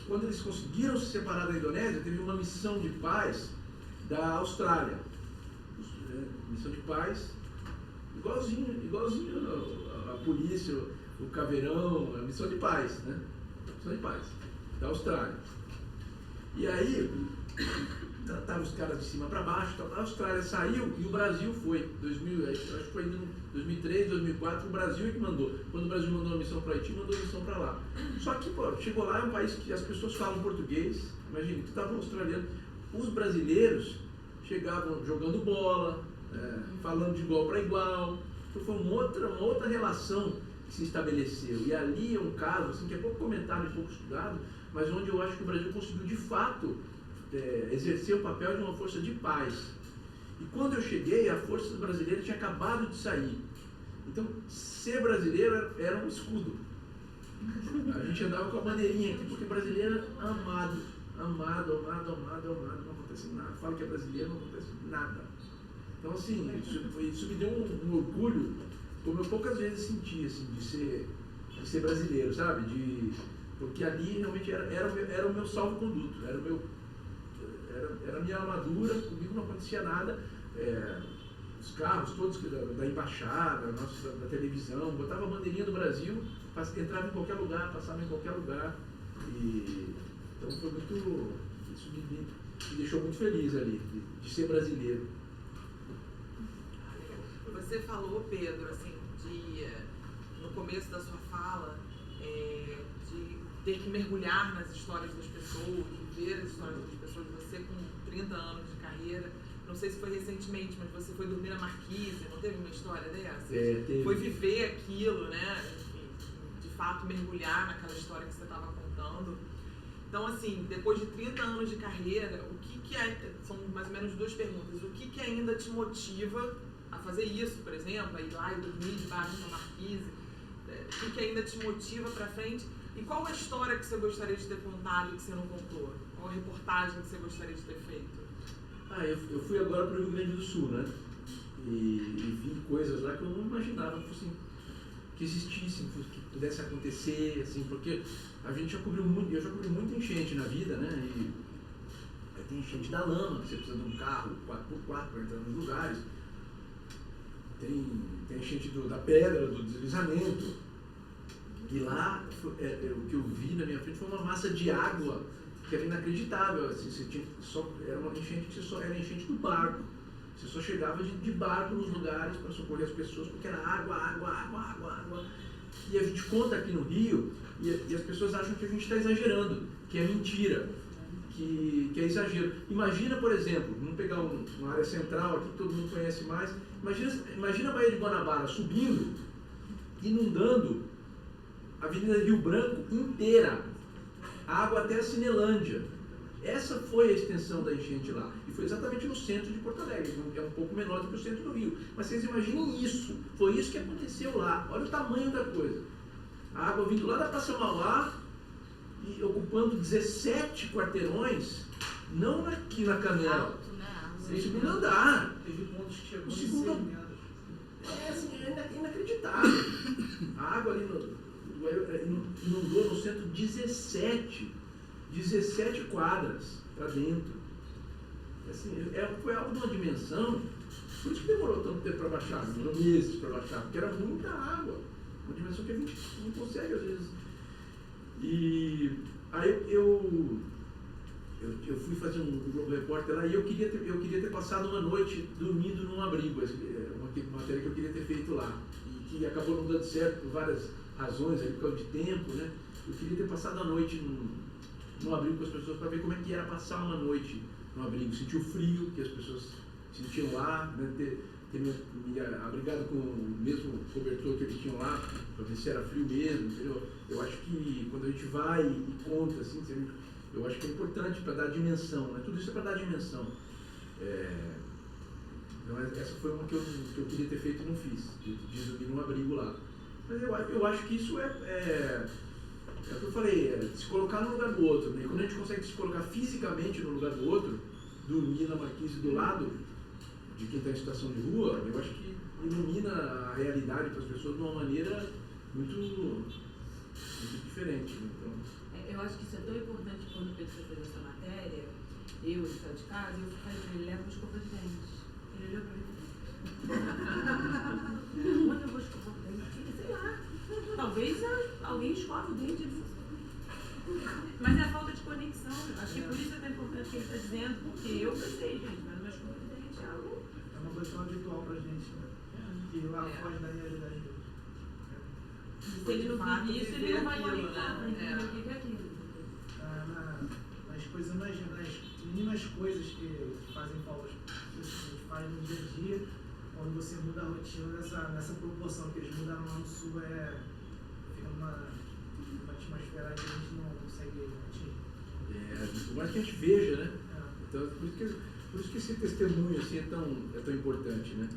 Quando eles conseguiram se separar da Indonésia, teve uma missão de paz da Austrália. Missão de paz, igualzinho a polícia, o caveirão, a missão de paz, né? Missão de paz, da Austrália. E aí, tratavam os caras de cima para baixo, então a Austrália saiu e o Brasil foi. Acho que foi em 2003, 2004, o Brasil é que mandou. Quando o Brasil mandou uma missão para Haiti, mandou uma missão para lá. Só que, chegou lá, é um país que as pessoas falam português. Imagina, tu estava australiano. Os brasileiros chegavam jogando bola, falando de igual para igual. Então foi uma outra relação que se estabeleceu. E ali é um caso, assim, que é pouco comentado e pouco estudado, mas onde eu acho que o Brasil conseguiu, de fato, exercer o papel de uma força de paz. E quando eu cheguei, a força brasileira tinha acabado de sair. Então, ser brasileiro era um escudo. A gente andava com a bandeirinha aqui, porque brasileiro é amado, não acontece nada. Fala que é brasileiro, não acontece nada. Então, assim, isso me deu um orgulho, como eu poucas vezes senti, assim, de ser brasileiro, sabe? Porque ali realmente era o meu salvo-conduto, era a minha armadura, comigo não acontecia nada. Os carros todos da embaixada, da televisão, botava a bandeirinha do Brasil, entrava em qualquer lugar, passava em qualquer lugar. Então foi muito. Isso me deixou muito feliz ali, de ser brasileiro. Você falou, Pedro, assim, no começo da sua fala, de ter que mergulhar nas histórias das pessoas, viver as histórias das pessoas, você com 30 anos de carreira, não sei se foi recentemente, mas você foi dormir na Marquise, não teve uma história dessa? Teve. Foi viver aquilo, né? Enfim, de fato mergulhar naquela história que você estava contando. Então, assim, depois de 30 anos de carreira, o que é, são mais ou menos 2 perguntas, o que ainda te motiva a fazer isso, por exemplo, a ir lá e dormir debaixo da Marquise, o que ainda te motiva para frente, e qual a história que você gostaria de ter contado que você não contou? Qual a reportagem que você gostaria de ter feito? Eu fui agora para o Rio Grande do Sul, né? E vi coisas lá que eu não imaginava que existissem, que pudesse acontecer, assim, porque a gente já cobriu muito, eu já cobri muita enchente na vida, né? E aí tem enchente da lama, que você precisa de um carro 4x4 para entrar nos lugares. Tem enchente da pedra, do deslizamento. E lá, o que eu vi na minha frente foi uma massa de água que era inacreditável. Assim, era uma enchente que era enchente do barco. Você só chegava de barco nos lugares para socorrer as pessoas, porque era água. E a gente conta aqui no Rio, e as pessoas acham que a gente está exagerando, que é mentira, que é exagero. Imagina, por exemplo, vamos pegar uma área central aqui que todo mundo conhece mais, imagina a Baía de Guanabara subindo, inundando a Avenida Rio Branco inteira, água até a Cinelândia. Essa foi a extensão da enchente lá. E foi exatamente no centro de Porto Alegre, que é um pouco menor do que o centro do Rio. Mas vocês imaginem isso. Foi isso que aconteceu lá. Olha o tamanho da coisa. A água vindo lá da Praça Mauá e ocupando 17 quarteirões, não aqui na Canela. Alto, né? No segundo andar. Teve pontos que chegou O em segundo- 6 metros. É inacreditável. A água ali inundou no centro 17 quadras para dentro. Assim, foi algo de uma dimensão, por isso que demorou tanto tempo para baixar, demorou meses para baixar, porque era muita água, uma dimensão que a gente não consegue às vezes. E aí eu fui fazer um Globo Repórter lá e eu queria ter passado uma noite dormindo num abrigo, uma matéria que eu queria ter feito lá, e que acabou não dando certo por várias razões, aí, por causa de tempo, né? Eu queria ter passado a noite num abrigo com as pessoas para ver como é que era passar uma noite no abrigo, sentir o frio que as pessoas sentiam lá, né? ter me abrigado com o mesmo cobertor que eles tinham lá, para ver se era frio mesmo, entendeu? Eu acho que quando a gente vai e conta, assim, eu acho que é importante para dar dimensão, né? Tudo isso é para dar dimensão. Então, essa foi uma que eu queria ter feito e não fiz, de dormir num abrigo lá. Mas eu acho que isso é o que eu falei, se colocar no lugar do outro, né? E quando a gente consegue se colocar fisicamente no lugar do outro, dormir na Marquise do lado de quem está em situação de rua, eu acho que ilumina a realidade para as pessoas de uma maneira muito diferente. Né? Então, eu acho que isso é tão importante quando o Pedro fez essa matéria, ele saiu de casa, e eu falei para ele, leva uma escova de dentes. Ele olhou para mim e falou, onde eu vou escovar o dente? Sei lá, talvez alguém escove o dente. Mas é a falta de conexão. Acho que por isso é tão importante o que ele está dizendo, porque eu pensei, gente, mas uma escova de dente é algo... É uma coisa tão habitual pra gente, né? Que lá foge da realidade deles. Se ele não vive isso, ele não vai conectar, né? Entender o que é aquilo. Nas coisas, nas mínimas coisas que fazem falta, que a gente faz no dia a dia, quando você muda a rotina nessa proporção que eles mudaram lá no sul, fica uma atmosfera que a gente não consegue atingir. por mais que a gente veja, né? Então, por isso que esse testemunho assim, é tão importante, né?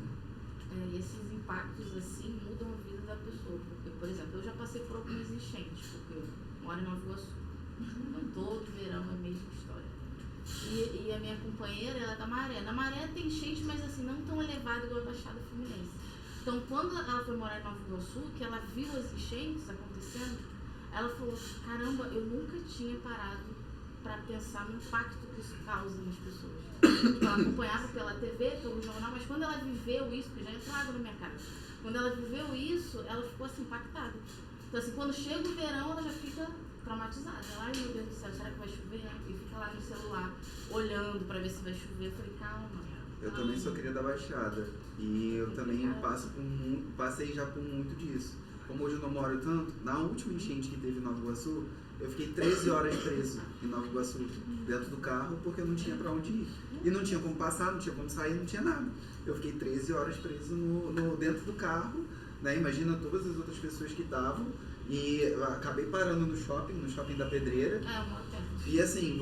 E esses impactos assim mudam a vida da pessoa. Porque, por exemplo, eu já passei por algumas enchentes, porque eu moro em Nova Iguaçu. Então todo verão é a mesma história. E a minha companheira, ela é da Maré. Na Maré tem enchente, mas assim, não tão elevada igual a Baixada Fluminense. Então quando ela foi morar em Nova Iguaçu, que ela viu as enchentes acontecendo, ela falou, caramba, eu nunca tinha parado para pensar no impacto que isso causa nas pessoas. Ela acompanhava pela TV, pelo jornal, mas quando ela viveu isso, porque já entrou água na minha cara, quando ela viveu isso, ela ficou assim impactada. Então assim, quando chega o verão, ela já fica traumatizada. Ela, ai meu Deus do céu, será que vai chover? E fica lá no celular, olhando para ver se vai chover. Eu falei, calma. Eu também sou cria da Baixada e eu também passei já por muito disso. como hoje eu não moro tanto, na última enchente que teve em Nova Iguaçu, eu fiquei 13 horas preso em Nova Iguaçu, dentro do carro, porque eu não tinha pra onde ir. E não tinha como passar, não tinha como sair, não tinha nada. Eu fiquei 13 horas preso dentro do carro, né? Imagina todas as outras pessoas que estavam. E eu acabei parando no shopping da Pedreira. E assim,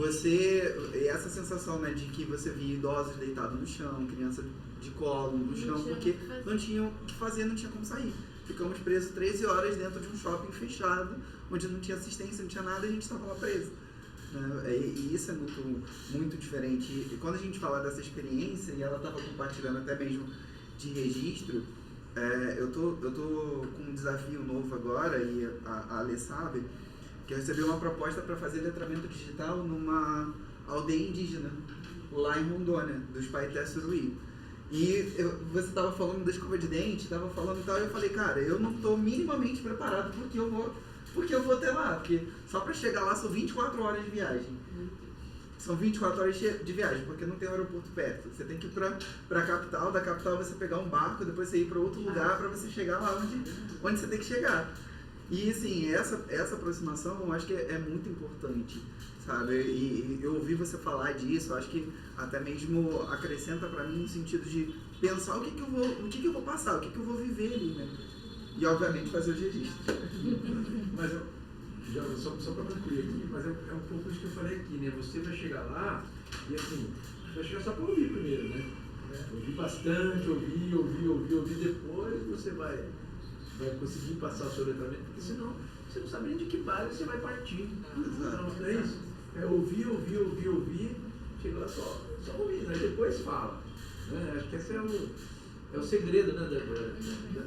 essa sensação, né, de que você via idosos deitados no chão, criança de colo no chão, porque não tinham o que fazer, não tinha como sair. Ficamos presos 13 horas dentro de um shopping fechado, onde não tinha assistência, não tinha nada, e a gente estava lá preso. E isso é muito, muito diferente. E quando a gente fala dessa experiência, e ela estava compartilhando até mesmo de registro, eu tô com um desafio novo agora, e a Ale sabe, que eu recebi uma proposta para fazer letramento digital numa aldeia indígena, lá em Rondônia, dos Paeté Suruí. E você estava falando da escova de dente, estava falando e tal, e eu falei, cara, eu não estou minimamente preparado porque eu vou até lá, porque só para chegar lá são 24 horas de viagem. São 24 horas de viagem, porque não tem aeroporto perto. Você tem que ir para a capital, da capital você pegar um barco, depois você ir para outro lugar para você chegar lá onde você tem que chegar. E assim, essa aproximação eu acho que é muito importante, sabe? E eu ouvi você falar disso, eu acho que até mesmo acrescenta para mim no sentido de pensar o que eu vou passar, o que eu vou viver ali, né? E obviamente fazer os registros. Mas só para concluir aqui, mas é um pouco isso que eu falei aqui, né? Você vai chegar lá e assim, você vai chegar só para ouvir primeiro, né? Ouvir bastante, ouvir, depois você vai conseguir passar o seu letramento, porque senão você não sabe nem de que base você vai partir. Não é isso? É ouvir, chega lá só ouvir, né? Depois fala. Né? Acho que esse é o segredo, né,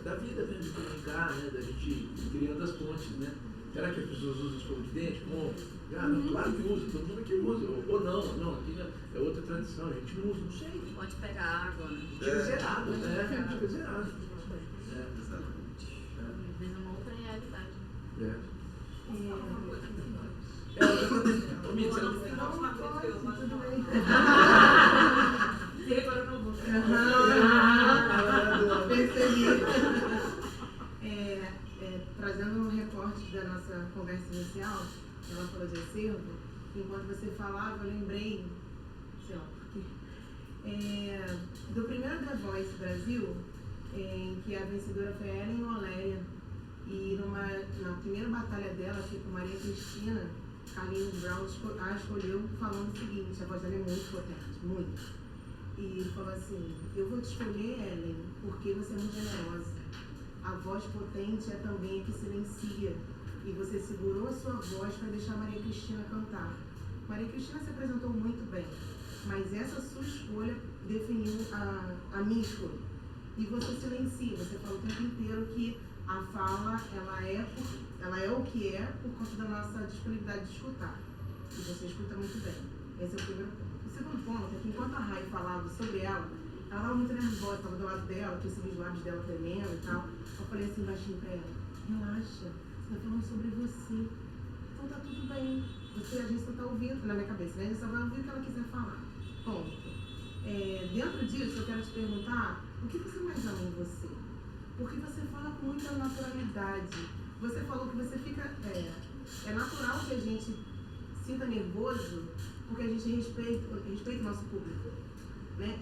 da vida, né, de comunicar, né, da gente ir criando as pontes, né? Será que as pessoas usam escova de dente? Bom, claro que usa, todo mundo aqui usa. Ou não, aqui é outra tradição, a gente não usa, não sei. Pode pegar água, né? Fica zerado, né? Fica zerado. Exatamente. Vive uma outra realidade. Percebi. Trazendo um recorte da nossa conversa inicial, ela falou de acervo, enquanto você falava, eu lembrei, sei lá porquê, do primeiro The Voice Brasil, em que a vencedora foi a Ellen Oléria, e na primeira batalha dela, com Maria Cristina, Carlinhos Brown a escolheu falando o seguinte, a voz dela é muito potente, muito. E falou assim, eu vou te escolher, Ellen, porque você é muito generosa. A voz potente é também a que silencia. E você segurou a sua voz para deixar Maria Cristina cantar. Maria Cristina se apresentou muito bem, mas essa sua escolha definiu a minha escolha. E você silencia, você fala o tempo inteiro que a fala ela é o que é por conta da nossa disponibilidade de escutar. E você escuta muito bem. Esse é o primeiro ponto. O segundo ponto é que enquanto a Rai falava sobre ela estava muito nervosa, estava do lado dela, percebi os lábios dela tremendo e tal. Eu falei assim baixinho pra ela, relaxa, você tá falando sobre você. Então tá tudo bem. A gente só tá ouvindo, na minha cabeça, né? A gente só vai ouvir o que ela quiser falar. Ponto. Dentro disso, eu quero te perguntar, o que você mais ama em você? Porque você fala com muita naturalidade. Você falou que você fica... É natural que a gente sinta nervoso, porque a gente respeita o nosso público. Né?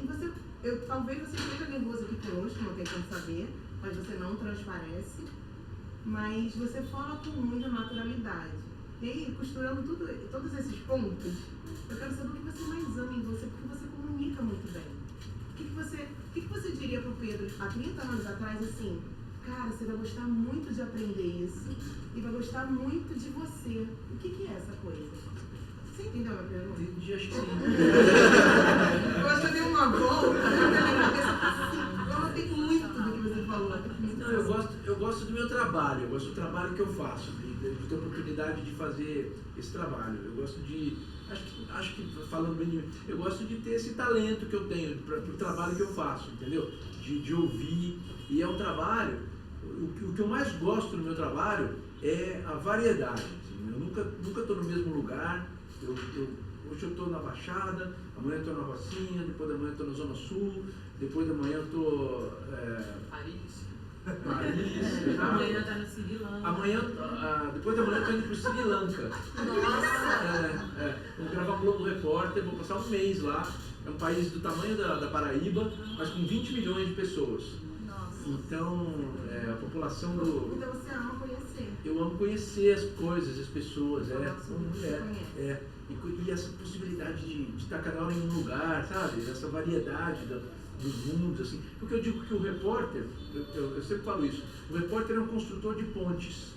E talvez você esteja nervoso aqui conosco, não tem como saber, mas você não transparece, mas você fala com muita naturalidade. E aí, costurando todos esses pontos, eu quero saber o que você mais ama em você, porque você comunica muito bem. O que você diria pro Pedro há 30 anos atrás, assim, cara, você vai gostar muito de aprender isso e vai gostar muito de você. O que é essa coisa? Você entendeu a minha pergunta? Entendi, acho que sim. Eu acho que eu dei uma volta na minha cabeça assim. Eu anotei muito do que você falou. Não, eu gosto do meu trabalho, eu gosto do trabalho que eu faço, de ter a oportunidade de fazer esse trabalho. Eu gosto de, acho que falando bem de mim, eu gosto de ter esse talento que eu tenho para o trabalho que eu faço, entendeu? De ouvir, e é um trabalho, o que eu mais gosto no meu trabalho é a variedade. Assim, eu nunca estou no mesmo lugar. Hoje eu estou na Baixada, amanhã eu estou na Rocinha, depois da manhã eu estou na Zona Sul, depois da manhã eu estou... Paris. Paris. Amanhã tá no Sri Lanka. Amanhã, depois da manhã eu tô indo pro Sri Lanka. Nossa! Vou gravar um Globo Repórter, vou passar um mês lá. É um país do tamanho da Paraíba, mas com 20 milhões de pessoas. Nossa! Então, a população do... Então você ama conhecer. Eu amo conhecer as coisas, as pessoas, Conhece. E essa possibilidade de estar cada hora em um lugar, sabe? Essa variedade dos mundos, assim. Porque eu digo que o repórter, eu sempre falo isso, o repórter é um construtor de pontes.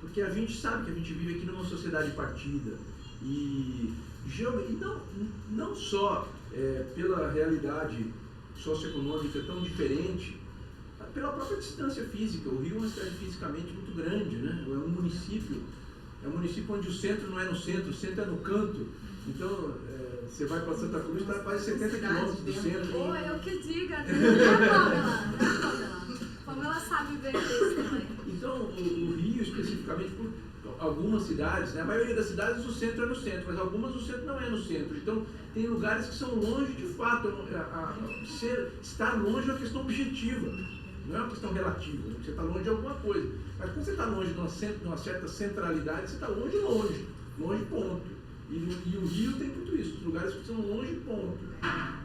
Porque a gente sabe que a gente vive aqui numa sociedade partida. E não só pela realidade socioeconômica tão diferente, pela própria distância física. O Rio é uma cidade fisicamente muito grande, né? É um município onde o centro não é no centro, o centro é no canto. Então, você vai para Santa Cruz, está quase 70 quilômetros do centro. Ou eu que diga, né, Pamela? Pamela sabe ver isso também. Então, o Rio, especificamente, por algumas cidades, né? A maioria das cidades o centro é no centro, mas algumas o centro não é no centro. Então, tem lugares que são longe de fato. Estar longe é uma questão objetiva. Não é uma questão relativa, você está longe de alguma coisa. Mas quando você está longe de uma certa centralidade, você está longe, ponto. E o Rio tem muito isso, os lugares que são longe, ponto.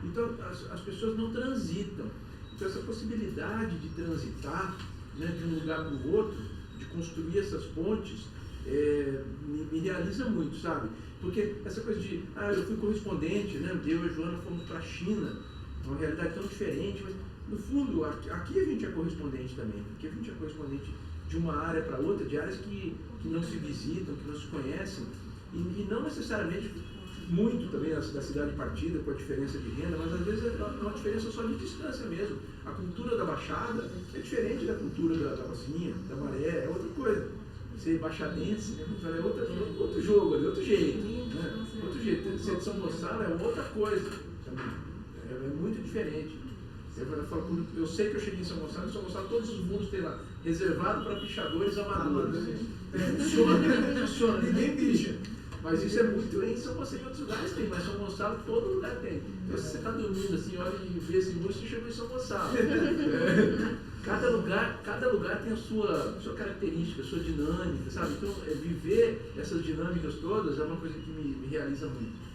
Então as pessoas não transitam. Então essa possibilidade de transitar, né, de um lugar para o outro, de construir essas pontes, me realiza muito, sabe? Porque essa coisa de, eu fui correspondente, né, eu e a Joana fomos para a China, uma realidade tão diferente, mas no fundo, aqui a gente é correspondente também. Aqui a gente é correspondente de uma área para outra, de áreas que não se visitam, que não se conhecem, e não necessariamente muito também da cidade partida, com a diferença de renda, mas às vezes é uma diferença só de distância mesmo. A cultura da Baixada é diferente da cultura da Rocinha, da Maré, é outra coisa. Ser baixadense, né, é outro jogo, é outro jeito. Né? Outro jeito. Ser de São Gonçalo é outra coisa também. É muito diferente. Eu sei que eu cheguei em São Gonçalo todos os mundos tem lá, reservado para pichadores amadores. Funciona, ninguém picha. Mas isso é muito em São Gonçalo, em outros lugares tem, mas São Gonçalo todo lugar tem. Então se você está dormindo assim, olha e vê esse muro, você chegou em São Gonçalo. Cada lugar tem a sua característica, a sua dinâmica, sabe? Então viver essas dinâmicas todas é uma coisa que me realiza muito.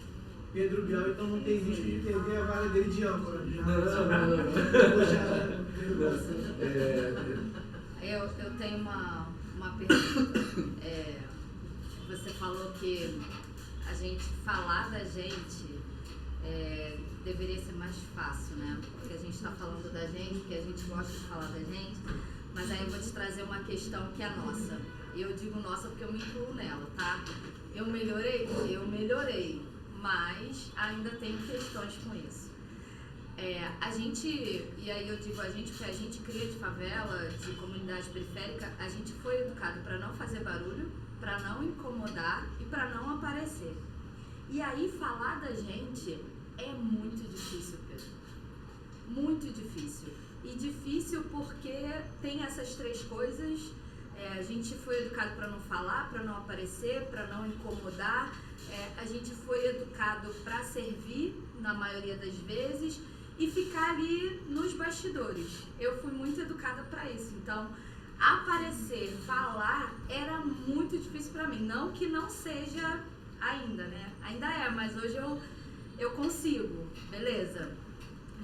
Pedro Bial, então não tem risco de perder a vaga dele de âncora. Eu tenho uma pergunta. Você falou que a gente falar da gente deveria ser mais fácil, né? Porque a gente está falando da gente, porque a gente gosta de falar da gente, mas aí eu vou te trazer uma questão que é nossa. E eu digo nossa porque eu me incluo nela, tá? Eu melhorei. Mas ainda tem questões com isso. A gente, e aí eu digo a gente, porque a gente cria de favela, de comunidade periférica, a gente foi educado para não fazer barulho, para não incomodar e para não aparecer. E aí falar da gente é muito difícil, Pedro. Muito difícil. E difícil porque tem essas três coisas. A gente foi educado para não falar, para não aparecer, para não incomodar. A gente foi educado para servir, na maioria das vezes, e ficar ali nos bastidores. Eu fui muito educada para isso. Então, aparecer, falar, era muito difícil para mim. Não que não seja ainda, né? Ainda é, mas hoje eu consigo, beleza?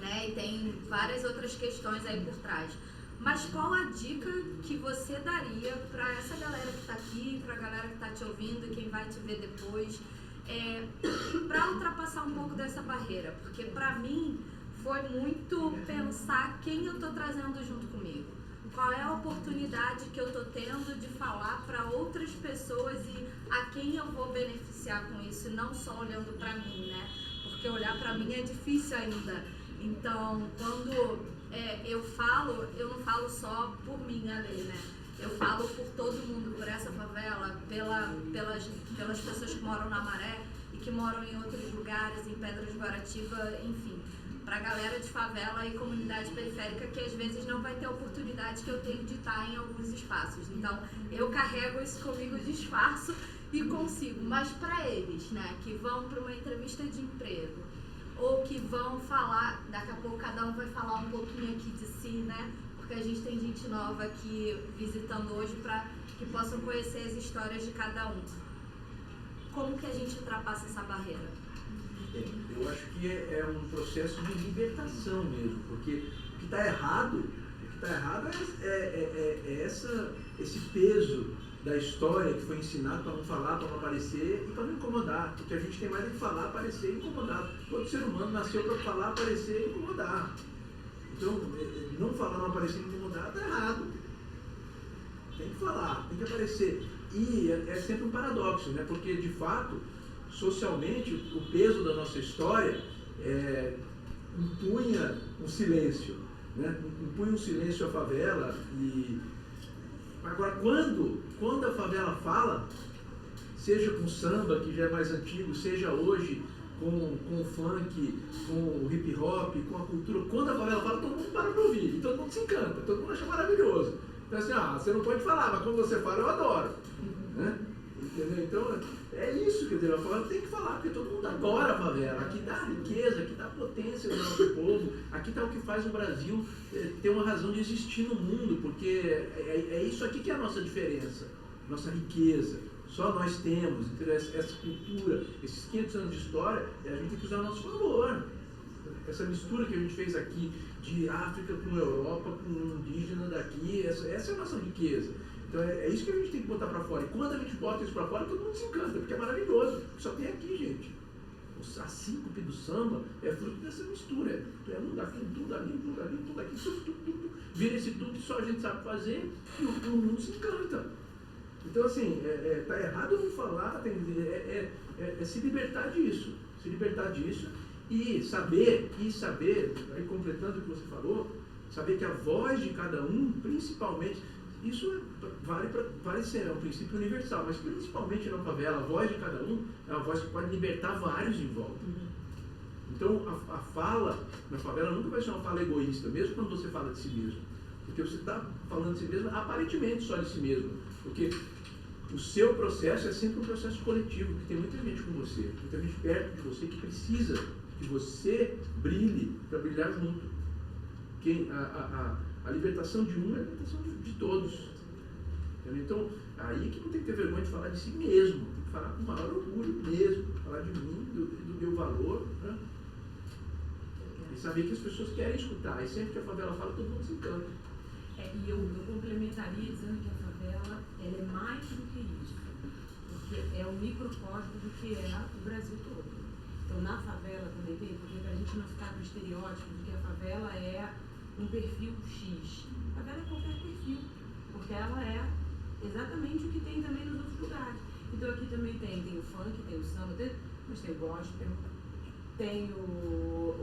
Né? E tem várias outras questões aí por trás. Mas qual a dica que você daria para essa galera que está aqui, para a galera que está te ouvindo e quem vai te ver depois, para ultrapassar um pouco dessa barreira? Porque para mim foi muito pensar quem eu estou trazendo junto comigo. Qual é a oportunidade que eu estou tendo de falar para outras pessoas e a quem eu vou beneficiar com isso, e não só olhando para mim, né? Porque olhar para mim é difícil ainda. Então, quando eu não falo só por mim ali, né? Eu falo por todo mundo, por essa favela, pelas pessoas que moram na Maré e que moram em outros lugares, em Pedras de Guaratiba, enfim. Pra galera de favela e comunidade periférica que às vezes não vai ter a oportunidade que eu tenho de estar em alguns espaços. Então, eu carrego isso comigo, disfarço e consigo. Mas para eles, né, que vão para uma entrevista de emprego, ou que vão falar, daqui a pouco cada um vai falar um pouquinho aqui de si, né? porque a gente tem gente nova aqui visitando hoje para que possam conhecer as histórias de cada um. Como que a gente ultrapassa essa barreira? Eu acho que é um processo de libertação mesmo, porque o que está errado é esse peso da história que foi ensinado para não falar, para não aparecer e para não incomodar. Porque a gente tem mais é que falar, aparecer e incomodar. Todo ser humano nasceu para falar, aparecer e incomodar. Então, não falar, não aparecer e incomodar está errado. Tem que falar, tem que aparecer. E é sempre um paradoxo, né? Porque, de fato, socialmente, o peso da nossa história impunha um silêncio, né? Impunha um silêncio à favela. E agora, quando a favela fala, seja com samba, que já é mais antigo, seja hoje com o funk, com o hip hop, com a cultura, quando a favela fala, todo mundo para ouvir, e todo mundo se encanta, todo mundo acha maravilhoso. Então assim, você não pode falar, mas quando você fala, eu adoro. Né? Entendeu? Então, é isso, quer dizer, a favela tem que falar, porque todo mundo adora a favela. Aqui está a riqueza, aqui está a potência do nosso povo, aqui está o que faz o Brasil ter uma razão de existir no mundo, porque é isso aqui que é a nossa diferença, nossa riqueza. Só nós temos, entendeu? Essa cultura, esses 500 anos de história, a gente tem que usar a nosso favor. Essa mistura que a gente fez aqui de África com Europa, com indígena daqui, essa é a nossa riqueza. Então é isso que a gente tem que botar para fora. E quando a gente bota isso para fora, todo mundo se encanta, porque é maravilhoso. Só tem aqui, gente. A síncope do samba é fruto dessa mistura. É um daqui, tudo ali, tudo ali, tudo aqui, tudo. Vira esse tudo que só a gente sabe fazer e o mundo se encanta. Então, assim, tá errado não falar, se libertar disso. Se libertar disso e saber, aí completando o que você falou, saber que a voz de cada um, principalmente, isso vale ser um princípio universal, mas principalmente na favela, a voz de cada um é uma voz que pode libertar vários em volta. Então, a fala na favela nunca vai ser uma fala egoísta, mesmo quando você fala de si mesmo. Porque você está falando de si mesmo, aparentemente só de si mesmo. Porque o seu processo é sempre um processo coletivo, porque tem muita gente com você, muita gente perto de você que precisa que você brilhe para brilhar junto. A libertação de um é a libertação de todos. Entendeu? Então, aí que não tem que ter vergonha de falar de si mesmo, tem que falar com o maior orgulho mesmo, falar de mim, do meu valor, né? E saber que as pessoas querem escutar. E sempre que a favela fala, todo mundo se encanta. E eu complementaria dizendo que a favela ela é mais do que isso, porque é um microcosmo do que é o Brasil todo. Então, na favela também tem, porque para a gente não ficar com o estereótipo de que a favela é um perfil X. A favela é qualquer perfil, porque ela é exatamente o que tem também nos outros lugares. Então, aqui também tem o funk, tem o samba, mas tem o gospel, tem o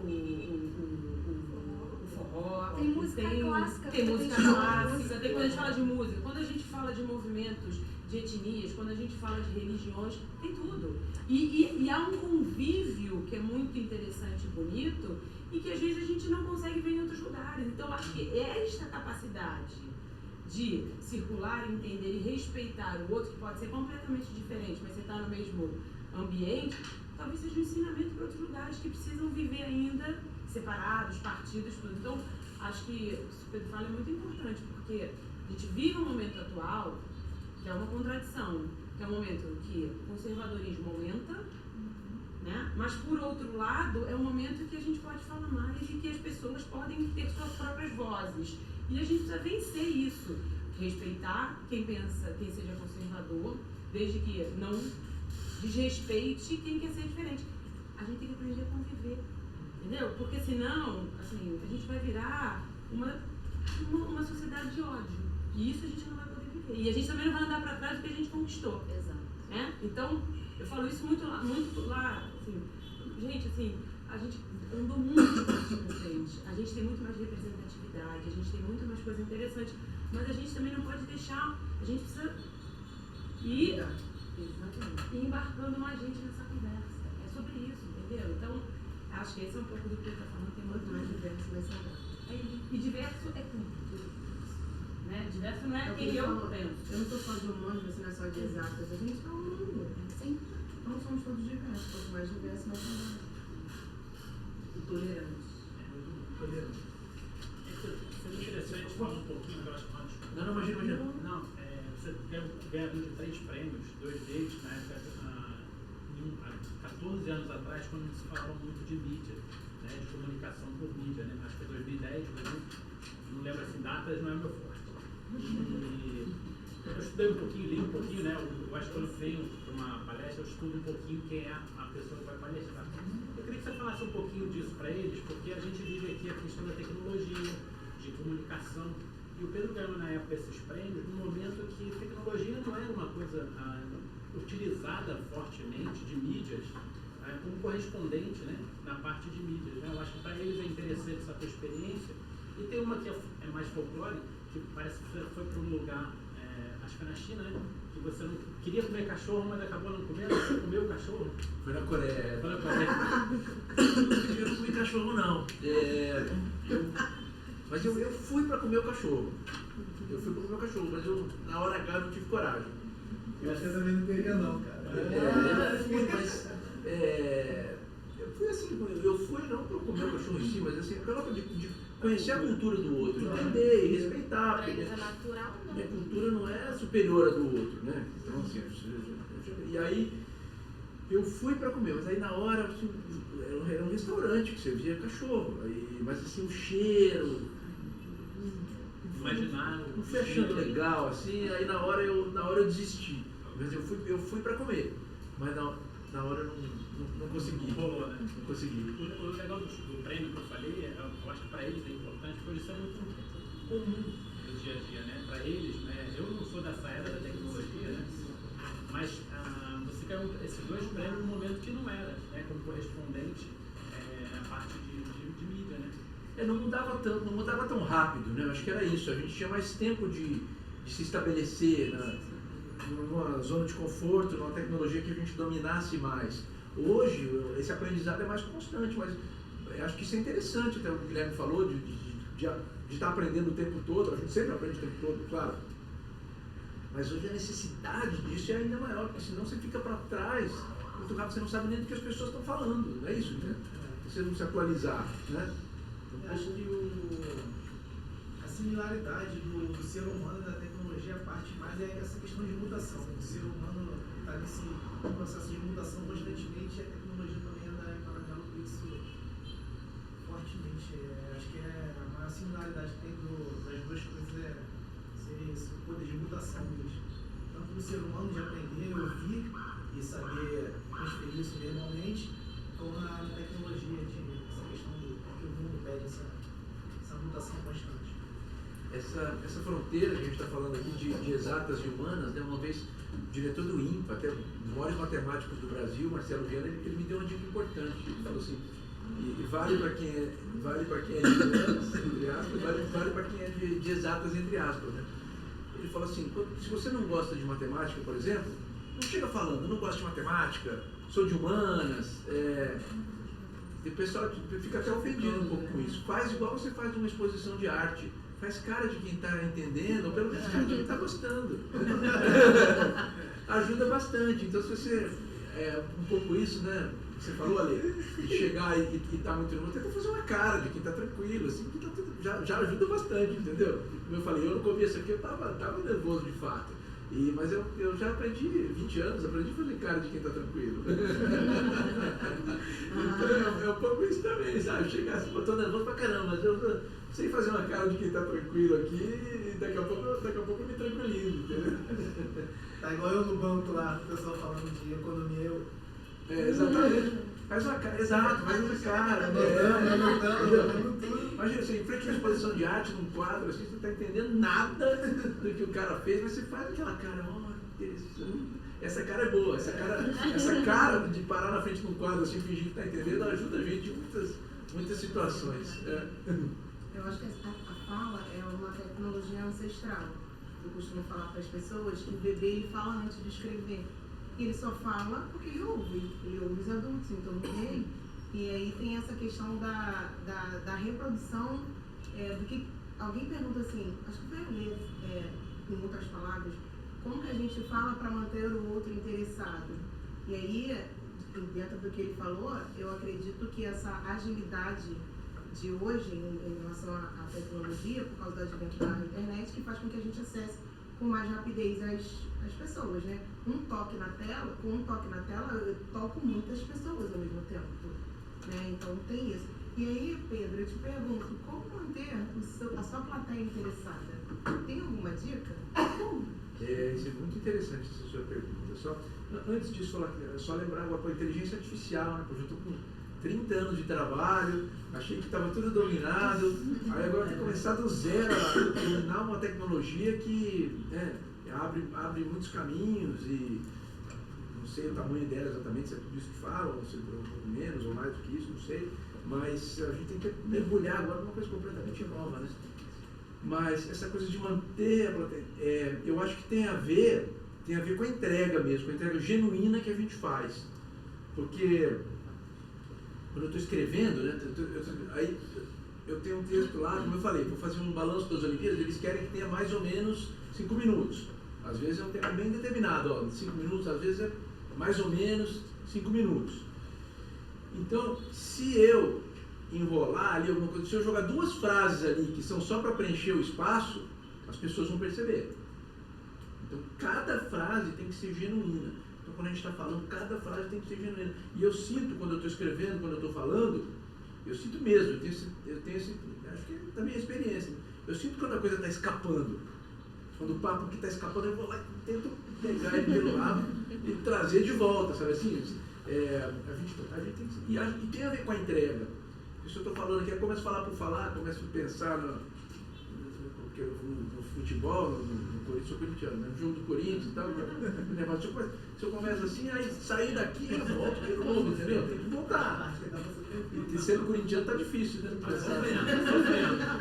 forró, tem música clássica. Tem música clássica, quando a gente fala de música, quando a gente fala de movimentos, de etnias, quando a gente fala de religiões, tem tudo. E há um convívio que é muito interessante e bonito e que às vezes a gente não consegue ver em outros lugares. Então, acho que esta capacidade de circular, entender e respeitar o outro, que pode ser completamente diferente, mas você está no mesmo ambiente, talvez seja um ensinamento para outros lugares que precisam viver ainda separados, partidos, tudo. Então, acho que isso que o Pedro fala é muito importante, porque a gente vive um momento atual que é uma contradição, que é um momento que o conservadorismo aumenta, né? Mas, por outro lado, é um momento que a gente pode falar mais e que as pessoas podem ter suas próprias vozes. E a gente precisa vencer isso, respeitar quem pensa, quem seja conservador, desde que não desrespeite quem quer ser diferente. A gente tem que aprender a conviver, entendeu? Porque senão, assim, a gente vai virar uma sociedade de ódio. E isso a gente não vai poder viver. E a gente também não vai andar para trás do que a gente conquistou. Exato. Né? Então, eu falo isso muito lá, assim, gente, assim, a gente andou muito pra frente, a gente tem muito mais representatividade, a gente tem muito mais coisa interessante, mas a gente também não pode deixar, a gente precisa ir embarcando mais gente nessa conversa. É sobre isso, entendeu? Então, acho que esse é um pouco do que eu estou falando, tem muito mais diverso, mais saudável. E diverso é tudo. Né? Diverso não é quem eu penso. Eu não sou só de humanos, você não é só de exatas, a gente é um mundo. Sim. Então somos todos diversos, quanto mais diverso, mais saudável. E tolerantes. Tolerante. seria interessante falar um pouquinho, que eu acho que Não, imagina. Não, você ganhador de 3 prêmios, 2 deles, na época, há 14 anos atrás, quando se falava muito de mídia, né, de comunicação por mídia, né? Acho que foi 2010, não lembro assim, datas não é meu forte. E eu estudei um pouquinho, li um pouquinho, né? Eu acho que quando eu venho para uma palestra, eu estudo um pouquinho quem é a pessoa que vai palestrar. Eu queria que você falasse um pouquinho disso para eles, porque a gente vive aqui a questão da tecnologia, de comunicação. E o Pedro ganhou na época esses prêmios num momento que tecnologia não era uma coisa utilizada fortemente de mídias como correspondente, né, na parte de mídias. Né? Eu acho que para eles é interessante essa tua experiência. E tem uma que é mais folclórica, que parece que você foi para um lugar, acho que foi na China, né? Que você não queria comer cachorro, mas acabou não comendo, você comeu o cachorro. Foi na Coreia. Foi na Coreia. Eu não comi cachorro, não. Mas eu fui para comer o cachorro. Mas eu, na hora H, não tive coragem. Eu acho que eu também não teria não, cara. Eu fui assim, eu fui não para comer o cachorro em si, mas assim, aquela coisa de conhecer a cultura do outro, entender e respeitar. Para eles é natural, não. Minha cultura não é superior à do outro, né? Então assim, e aí eu fui para comer, mas aí na hora assim, era um restaurante que servia cachorro, mas assim o cheiro, Imaginaram. não fui achando legal, assim, aí na hora eu desisti. Mas eu fui para comer, mas na hora eu não consegui. Rolou, né? Não consegui. O legal do prêmio que eu falei, eu acho que para eles é importante, porque isso é muito comum no dia a dia, né? Para eles, né? Eu não sou dessa era da tecnologia, né? Mas você ganhou esses 2 prêmios num momento que não era, né? Como correspondente a parte de mídia, né? Não mudava tão rápido, né? Eu acho que era isso. A gente tinha mais tempo de se estabelecer numa zona de conforto, numa tecnologia que a gente dominasse mais. Hoje, esse aprendizado é mais constante, mas eu acho que isso é interessante, até o Guilherme falou, de estar aprendendo o tempo todo. A gente sempre aprende o tempo todo, claro. Mas hoje a necessidade disso é ainda maior, porque senão você fica para trás, muito rápido, você não sabe nem do que as pessoas estão falando, não é isso, né? Você não se atualizar, né? Eu acho que a similaridade do ser humano e da tecnologia parte mais é essa questão de mutação. O ser humano está nesse processo de mutação constantemente e a tecnologia também anda em paralelo com isso fortemente. Acho que a maior similaridade que tem das duas coisas seria esse poder de mutação deles. Tanto do ser humano de aprender, ouvir e saber transferir isso verbalmente, como na tecnologia essa questão que o mundo pede, essa mutação constante. Essa fronteira que a gente está falando aqui de exatas e humanas, né? Uma vez o diretor do INPA, até um dos maiores matemáticos do Brasil, Marcelo Viana, ele me deu uma dica importante. Ele falou assim, e vale para quem é de humanas, entre aspas, vale para quem é de exatas, entre aspas, né? Ele falou assim, se você não gosta de matemática, por exemplo, não chega falando, eu não gosto de matemática, sou de humanas, o pessoal fica até ofendido um pouco com isso. Faz igual você faz numa exposição de arte. Faz cara de quem está entendendo, ou pelo menos cara de quem está gostando. Ajuda bastante. Então, se você um pouco isso, né? Você falou ali, de chegar e estar muito nervoso, tenta fazer uma cara de quem está tranquilo, assim, que já ajuda bastante, entendeu? Como eu falei, eu no começo aqui eu estava nervoso de fato. Mas eu já aprendi, 20 anos, aprendi a fazer cara de quem está tranquilo. Então é um pouco isso também, sabe? Chegar assim, eu estou nervoso pra caramba, mas eu sei fazer uma cara de quem está tranquilo aqui e daqui a pouco eu me tranquilizo, entendeu? Tá igual eu no banco lá, o pessoal falando de economia, exatamente. Faz uma cara, exato, faz uma cara. Imagina, você em frente a uma exposição de arte, num quadro, assim, você não está entendendo nada do que o cara fez, mas você faz aquela cara, interessante. Essa cara é boa, essa cara de parar na frente de um quadro assim, fingir que está entendendo, ajuda a gente em muitas situações. Eu acho que a fala é uma tecnologia ancestral. Eu costumo falar para as pessoas que o bebê ele fala antes de escrever. Ele só fala porque ele ouve os adultos em torno dele. E aí tem essa questão da reprodução do que alguém pergunta assim, acho que foi eu ler, em outras palavras, como que a gente fala para manter o outro interessado? E aí, dentro do que ele falou, eu acredito que essa agilidade de hoje em relação à tecnologia, por causa do advento da internet, que faz com que a gente acesse com mais rapidez as pessoas, né? Com um toque na tela, eu toco muitas pessoas ao mesmo tempo, né? Então tem isso. E aí, Pedro, eu te pergunto, como manter a sua plateia interessada? Tem alguma dica? Isso é muito interessante, essa sua pergunta. Antes disso, só lembrar agora com a inteligência artificial, né? Porque eu estou com 30 anos de trabalho, achei que estava tudo dominado, aí agora tem que começar do zero a dominar uma tecnologia que abre muitos caminhos e não sei o tamanho dela exatamente, se é tudo isso que falam, ou se é um pouco menos ou mais do que isso, não sei, mas a gente tem que mergulhar agora numa coisa completamente nova, né? Mas essa coisa de manter a plateia, eu acho que tem a ver com a entrega mesmo, com a entrega genuína que a gente faz, porque quando eu estou escrevendo, né, aí eu tenho um texto lá, como eu falei, vou fazer um balanço das Olimpíadas, eles querem que tenha mais ou menos 5 minutos. Às vezes é um tempo bem determinado, 5 minutos, às vezes é mais ou menos 5 minutos. Então, se eu enrolar ali alguma coisa, se eu jogar 2 frases ali que são só para preencher o espaço, as pessoas vão perceber. Então, cada frase tem que ser genuína. Então, quando a gente está falando, cada frase tem que ser genuína. E eu sinto, quando eu estou escrevendo, quando eu estou falando, eu sinto mesmo, eu tenho esse, acho que é também a experiência. Eu sinto quando a coisa está escapando. Quando o papo que está escapando, eu vou lá e tento pegar ele pelo rabo e trazer de volta, sabe assim? A gente tem que, e tem a ver com a entrega. Isso eu estou falando aqui, eu começo a falar por falar, começo a pensar no futebol, no Corinthians, sou corintiano, né? No jogo do Corinthians e tal, se eu começo assim, aí sair daqui eu volto de novo, entendeu? Tem que voltar. E sendo corintiano tá difícil, né?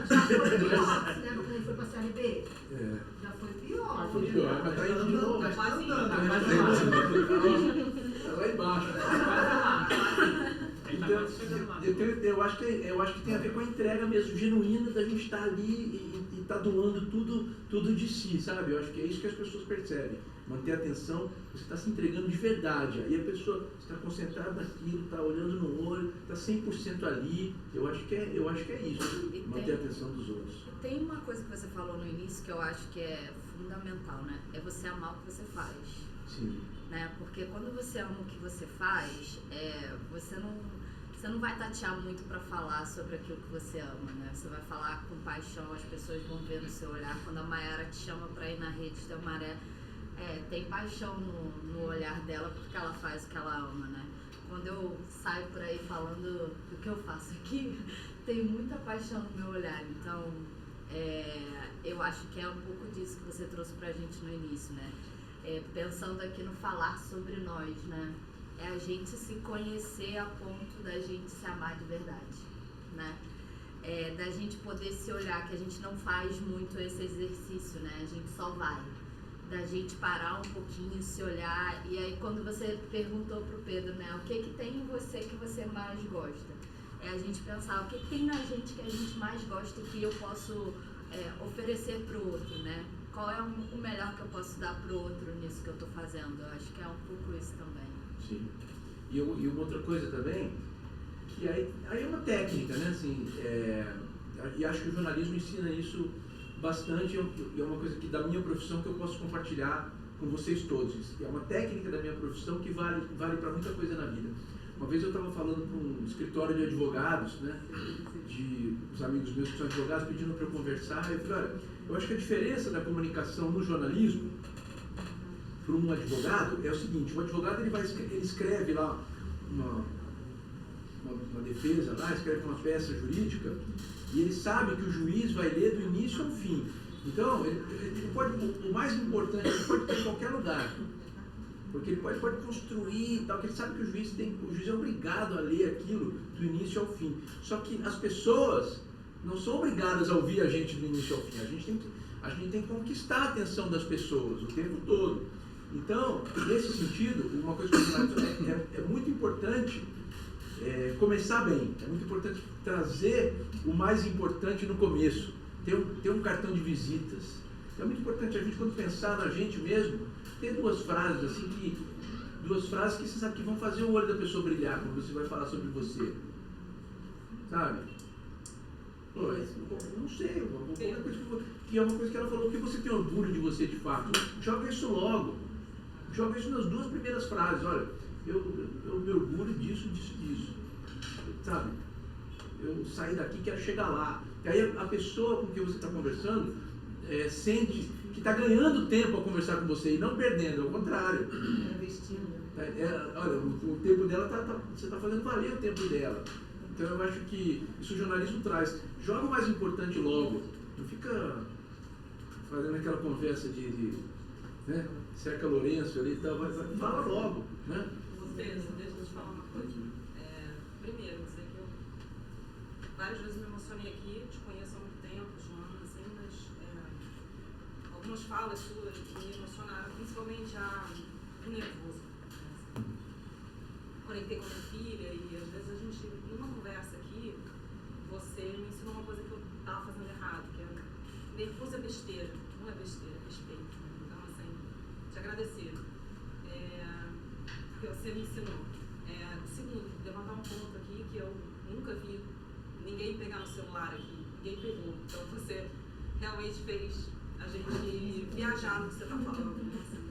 Já foi pior, né? Quando ele foi pra Série B? Já foi pior. Foi pior, mas tá indo de novo. Tá quase indo. Tá lá embaixo. Então, eu acho que tem a ver com a entrega mesmo, genuína da gente estar ali e estar doando tudo de si, sabe? Eu acho que é isso que as pessoas percebem. Manter a atenção, você está se entregando de verdade. Aí a pessoa está concentrada naquilo, está olhando no olho, está 100% ali. Eu acho que é isso, manter a atenção dos outros. Tem uma coisa que você falou no início que eu acho que é fundamental, né? É você amar o que você faz. Sim. Né? Porque quando você ama o que você faz, você não vai tatear muito para falar sobre aquilo que você ama, né? Você vai falar com paixão, as pessoas vão ver no seu olhar. Quando a Mayara te chama para ir na Rede da Maré, tem paixão no olhar dela porque ela faz o que ela ama, né? Quando eu saio por aí falando do que eu faço aqui, tem muita paixão no meu olhar. Então, eu acho que é um pouco disso que você trouxe pra gente no início, né? Pensando aqui no falar sobre nós, né? É a gente se conhecer a ponto da gente se amar de verdade, né? Da gente poder se olhar, que a gente não faz muito esse exercício, né? A gente só vai. Da gente parar um pouquinho, se olhar. E aí quando você perguntou pro Pedro, né? O que tem em você que você mais gosta? É a gente pensar o que tem na gente que a gente mais gosta e que eu posso oferecer pro outro, né? Qual é o melhor que eu posso dar pro outro nisso que eu tô fazendo? Eu acho que é um pouco isso também. Sim. E uma outra coisa também, que aí é uma técnica, né? Assim, e acho que o jornalismo ensina isso bastante, e é uma coisa que da minha profissão que eu posso compartilhar com vocês todos. E é uma técnica da minha profissão que vale para muita coisa na vida. Uma vez eu estava falando para um escritório de advogados, né? De os amigos meus que são advogados pedindo para eu conversar, e eu falei, olha, eu acho que a diferença da comunicação no jornalismo para um advogado é o seguinte: o advogado ele escreve lá uma defesa, lá, escreve uma peça jurídica e ele sabe que o juiz vai ler do início ao fim. Então, ele pode, o mais importante, ele pode ter em qualquer lugar, porque ele pode construir e tal, que ele sabe que o juiz é obrigado a ler aquilo do início ao fim. Só que as pessoas não são obrigadas a ouvir a gente do início ao fim. A gente tem que conquistar a atenção das pessoas o tempo todo. Então, nesse sentido, uma coisa que é muito importante começar bem. É muito importante trazer o mais importante no começo. Ter um cartão de visitas. É muito importante a gente, quando pensar na gente mesmo, ter duas frases que você sabe que vão fazer o olho da pessoa brilhar quando você vai falar sobre você. Sabe? Pô, não sei, qualquer coisa que é uma coisa que ela falou, que você tem orgulho de você de fato. Joga isso logo. Joga isso nas 2 primeiras frases. Olha, eu me orgulho disso. Sabe? Eu saí daqui, quero chegar lá. E aí a pessoa com quem você está conversando sente que está ganhando tempo a conversar com você e não perdendo, ao contrário. Olha, o tempo dela, você está fazendo valer o tempo dela. Então eu acho que isso o jornalismo traz. Joga o mais importante logo. Não fica fazendo aquela conversa de né, Cerca Lourenço ali e tal. Fala logo, né? Deixa eu te falar uma coisa. Primeiro, dizer que eu várias vezes me emocionei aqui, te conheço há muito tempo, Joana, assim, mas algumas falas suas me emocionaram, principalmente o nervoso. Conectei com a minha filha e às vezes a gente, numa conversa aqui, você me ensinou uma coisa que eu estava fazendo errado, que é nervoso é besteira, não é besteira, é respeito. Então, assim, te agradecer. Porque você me ensinou. Segundo, levantar um ponto aqui que eu nunca vi ninguém pegar no celular aqui, ninguém pegou. Então você realmente fez a gente viajar no que você está falando. Né? Assim.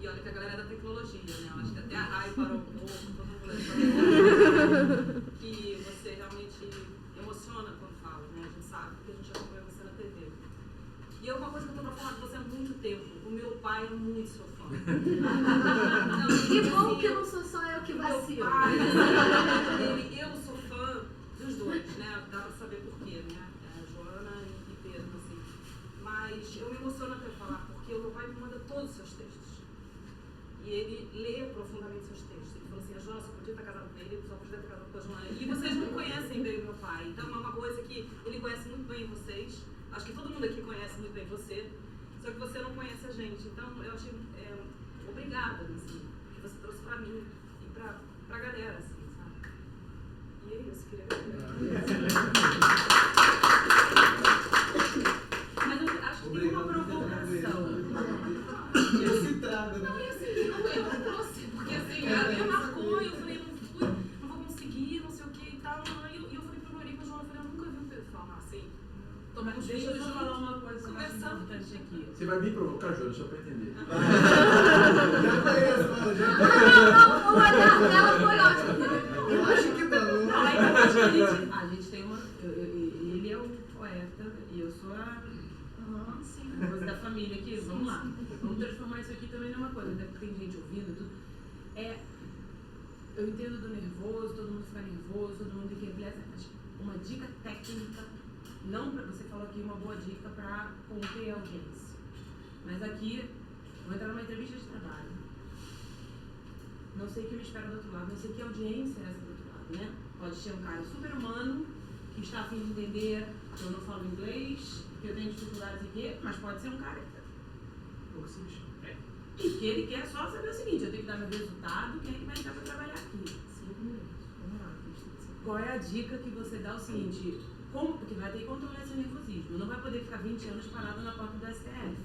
E olha que a galera é da tecnologia, né? Eu acho que até a Rai parou um pouco, todo mundo parou. Que você realmente emociona quando fala, né? A gente sabe, porque a gente acompanha você na TV. E uma coisa que eu estou pra falar de você há muito tempo, o meu pai é muito seu fã. Que bom que não sou só eu que vacilo. Meu pai, eu sou fã dos dois, né? Dá pra saber por quê, né? Joana e Pedro, assim. Mas eu me emociono até falar, porque o meu pai me manda todos os seus textos. E ele lê profundamente seus textos. Ele falou assim, a Joana só podia estar casada com ele, só podia estar casada com a Joana. E vocês não conhecem bem o meu pai. Então é uma coisa que ele conhece muito bem vocês. Acho que todo mundo aqui conhece muito bem você. Só que você não conhece a gente. Então eu achei obrigada, assim, que você trouxe pra mim e pra galera, assim, sabe? E é isso, queria Mas eu acho que tem uma provocação. Esse trago, né? Não, e assim, eu trouxe, porque assim, eu marcou e eu falei, não vou conseguir, não sei o que e tal. E eu falei pro Nori, pro João, eu falei, eu nunca vi um Pedro falar assim. Mas deixa eu só falar uma coisa que eu acho importante aqui. Você vai me provocar, Júlio, só para entender. Já conheço, mano. O olhar dela foi ótimo. Eu acho que não. Não, aí eu acho que a gente tem uma. Ele é o poeta e eu sou a coisa da família aqui. Vamos lá. Vamos transformar isso aqui também numa coisa, até porque tem gente ouvindo e tudo. Eu entendo do nervoso, todo mundo fica nervoso, todo mundo tem que revelar, mas uma dica técnica. Não, você falou aqui uma boa dica para conter a audiência. Mas aqui, vou entrar numa entrevista de trabalho. Não sei o que me espera do outro lado, não sei que audiência é essa do outro lado, né? Pode ser um cara super humano, que está a fim de entender que eu não falo inglês, que eu tenho dificuldades aqui, mas pode ser um cara e que ele quer só saber o seguinte, eu tenho que dar meu resultado, quem é que vai entrar para trabalhar aqui? 5 minutos, vamos lá. Qual é a dica que você dá o seguinte... Porque vai ter que controlar esse nervosismo. Não vai poder ficar 20 anos parado na porta do STF.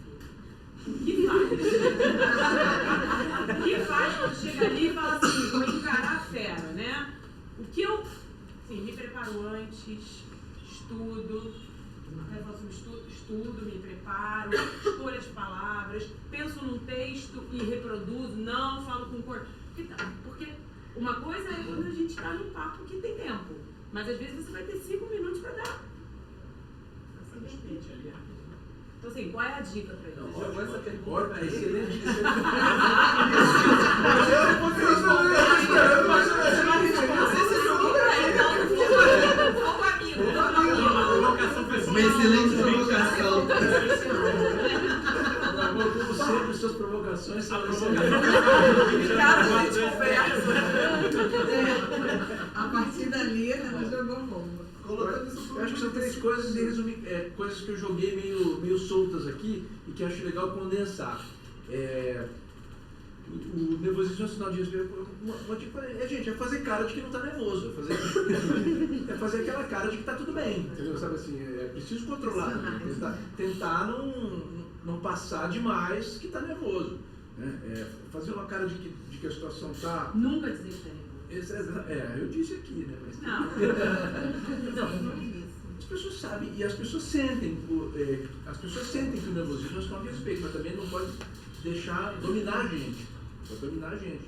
O que faz? O que faz quando chega ali e fala assim, vou encarar a fera, né? O que eu, assim, me preparo antes, estudo, até falo sobre estudo, me preparo, escolho as palavras, penso num texto e reproduzo, não falo com cor. Porque uma coisa é quando a gente está num papo que tem tempo. Mas às vezes você vai ter 5 minutos para dar. Então assim, qual é a dica para ele? Jogou essa pergunta, excelente. Uma excelente provocação. Como sempre, suas provocações são A partir dali, ela jogou bomba. Eu acho que são 3 coisas, em resumir, coisas que eu joguei meio soltas aqui e que eu acho legal condensar. O nervosismo é um sinal de respeito. Uma dica é fazer cara de que não está nervoso. É fazer aquela cara de que está tudo bem. Entendeu? Sabe assim, é preciso controlar. Tentar não passar demais que está nervoso. Fazer uma cara de que a situação está... Nunca dizer que está nervoso. Eu disse aqui, né? Mas Não. as pessoas sabem e as pessoas sentem que o nervosismo é só de respeito, mas também não pode deixar dominar a gente. Pode dominar a gente.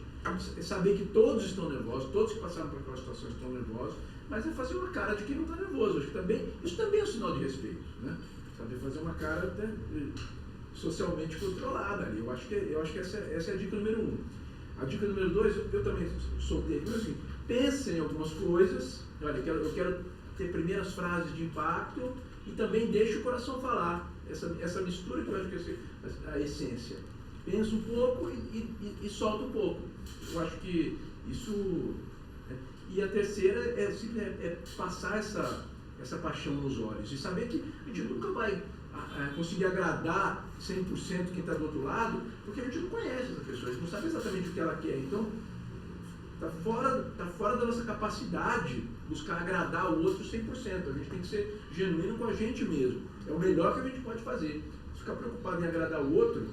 É saber que todos estão nervosos, todos que passaram por aquela situação estão nervosos, mas é fazer uma cara de quem não está nervoso. Acho que isso também é um sinal de respeito, né? Saber fazer uma cara até socialmente controlada ali. Eu acho que essa é a dica número 1. A dica número 2, eu também soltei, mas assim, pensem em algumas coisas. Olha, eu quero ter primeiras frases de impacto e também deixe o coração falar. Essa mistura que eu acho que é a essência. Pensa um pouco e solta um pouco. Eu acho que isso... E a terceira é passar essa paixão nos olhos e saber que a gente nunca vai conseguir agradar 100% quem está do outro lado, porque a gente não conhece essa pessoa, a gente não sabe exatamente o que ela quer. Então, está fora da nossa capacidade buscar agradar o outro 100%. A gente tem que ser genuíno com a gente mesmo. É o melhor que a gente pode fazer. Se ficar preocupado em agradar o outro,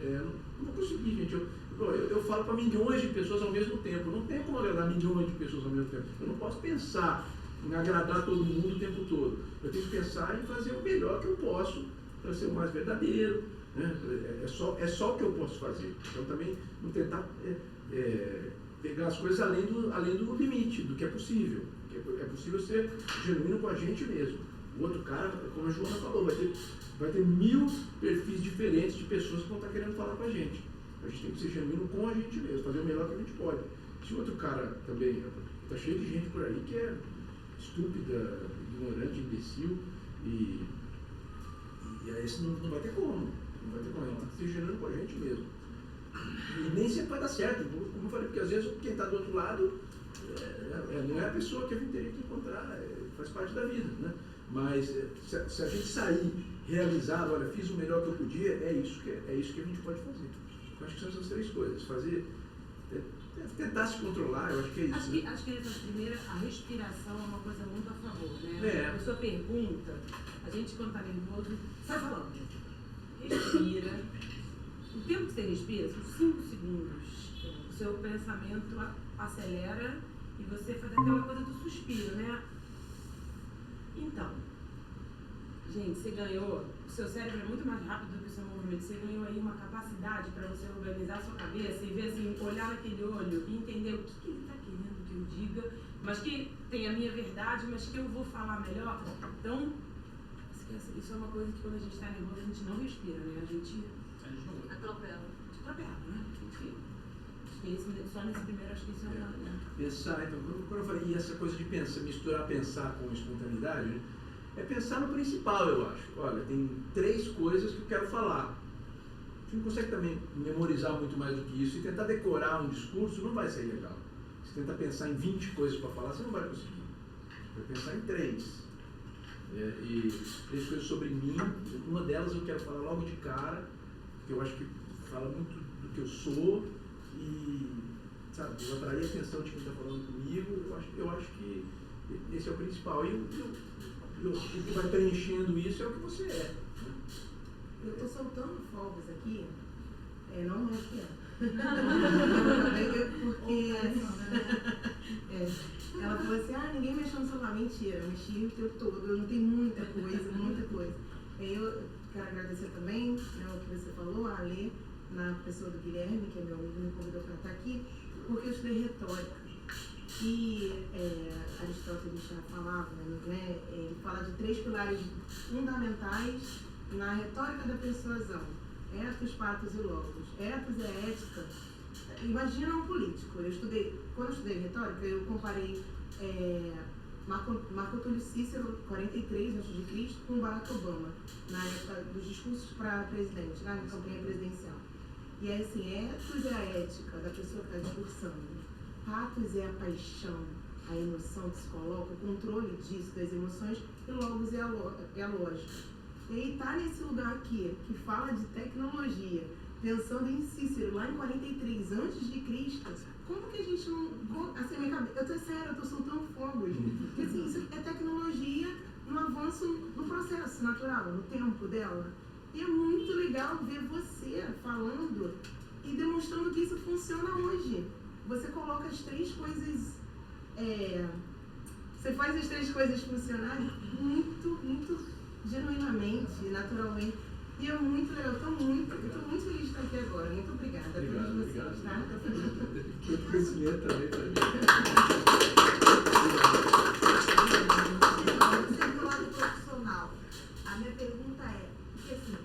não vou conseguir, gente. Eu falo para milhões de pessoas ao mesmo tempo. Não tem como agradar milhões de pessoas ao mesmo tempo. Eu não posso pensar em agradar todo mundo o tempo todo. Eu tenho que pensar em fazer o melhor que eu posso para ser o mais verdadeiro. Né? É só o que eu posso fazer. Então também não tentar pegar as coisas além do limite, do que é possível. É possível ser genuíno com a gente mesmo. O outro cara, como a Joana falou, vai ter 1000 perfis diferentes de pessoas que vão estar querendo falar com a gente. A gente tem que ser genuíno com a gente mesmo, fazer o melhor que a gente pode. Se o outro cara também... Está cheio de gente por aí que é estúpida, ignorante, imbecil, e aí esse não vai ter como. Não vai ter como. A gente tem que ser genuíno com a gente mesmo. E nem sempre vai dar certo, como eu falei, porque às vezes quem está do outro lado não é a pessoa que a gente teria que encontrar, faz parte da vida, né? Mas se a gente sair realizado, olha, fiz o melhor que eu podia, é isso que a gente pode fazer. Eu acho que são essas 3 coisas. Tentar se controlar, eu acho que é isso. Acho que essa primeira, a respiração é uma coisa muito a favor, né? A pessoa pergunta, a gente quando está nervoso, sai falando. Respira. O tempo que você respira, são 5 segundos. O seu pensamento acelera e você faz aquela coisa do suspiro, né? Então, gente, você ganhou, o seu cérebro é muito mais rápido do que o seu movimento, você ganhou aí uma capacidade para você organizar a sua cabeça e ver assim, olhar naquele olho e entender o que ele está querendo que eu diga, mas que tem a minha verdade, mas que eu vou falar melhor. Então, esquece, isso é uma coisa que quando a gente está nervoso a gente não respira, né? A gente atropela, né? Só nesse primeiro acho que isso é uma... Pensar, então, quando eu falei, e essa coisa de misturar pensar com espontaneidade, né? É pensar no principal, eu acho. Olha, tem 3 coisas que eu quero falar. Você não consegue também memorizar muito mais do que isso e tentar decorar um discurso, não vai ser legal. Se tentar pensar em 20 coisas para falar, você não vai conseguir. Vai pensar em 3. E 3 coisas sobre mim. Uma delas eu quero falar logo de cara, porque eu acho que fala muito do que eu sou e, sabe, eu atrair a atenção de quem está falando comigo. Eu acho que esse é o principal. E o que vai preenchendo isso é o que você é. Eu estou soltando fogos aqui, não é o que é. Porque ela falou assim, ninguém mexeu no celular. Mentira, eu mexi o tempo todo, eu não tenho muita coisa. Eu quero agradecer também, né, o que você falou, a Alê, na pessoa do Guilherme, que é meu amigo, me convidou para estar aqui, porque eu estudei retórica. E Aristóteles já falava, né, ele fala de 3 pilares fundamentais na retórica da persuasão: ethos, pathos e logos. Ethos é ética. Imagina um político. Quando eu estudei retórica, eu comparei Marco Túlio Cícero, 43 a.C., com Barack Obama, na época dos discursos para presidente, na campanha presidencial. E aí, assim, ethos é a ética da pessoa que está discursando. Pathos é a paixão, a emoção que se coloca, o controle disso, das emoções, e logos é a lógica. E aí está nesse lugar aqui, que fala de tecnologia, pensando em Cícero, lá em 43 a.C., como que a gente não... Assim, minha cabeça, eu tô sério, eu tô soltando fogos. Porque assim, isso é tecnologia no avanço, no processo natural, no tempo dela. E é muito legal ver você falando e demonstrando que isso funciona hoje. você coloca as 3 coisas, você faz as 3 coisas funcionarem muito genuinamente, naturalmente. E é muito legal, eu tô muito feliz de estar aqui agora. Muito obrigada a todos vocês, tá? Que conhecimento também para mim. Do lado profissional, a minha pergunta é, porque assim,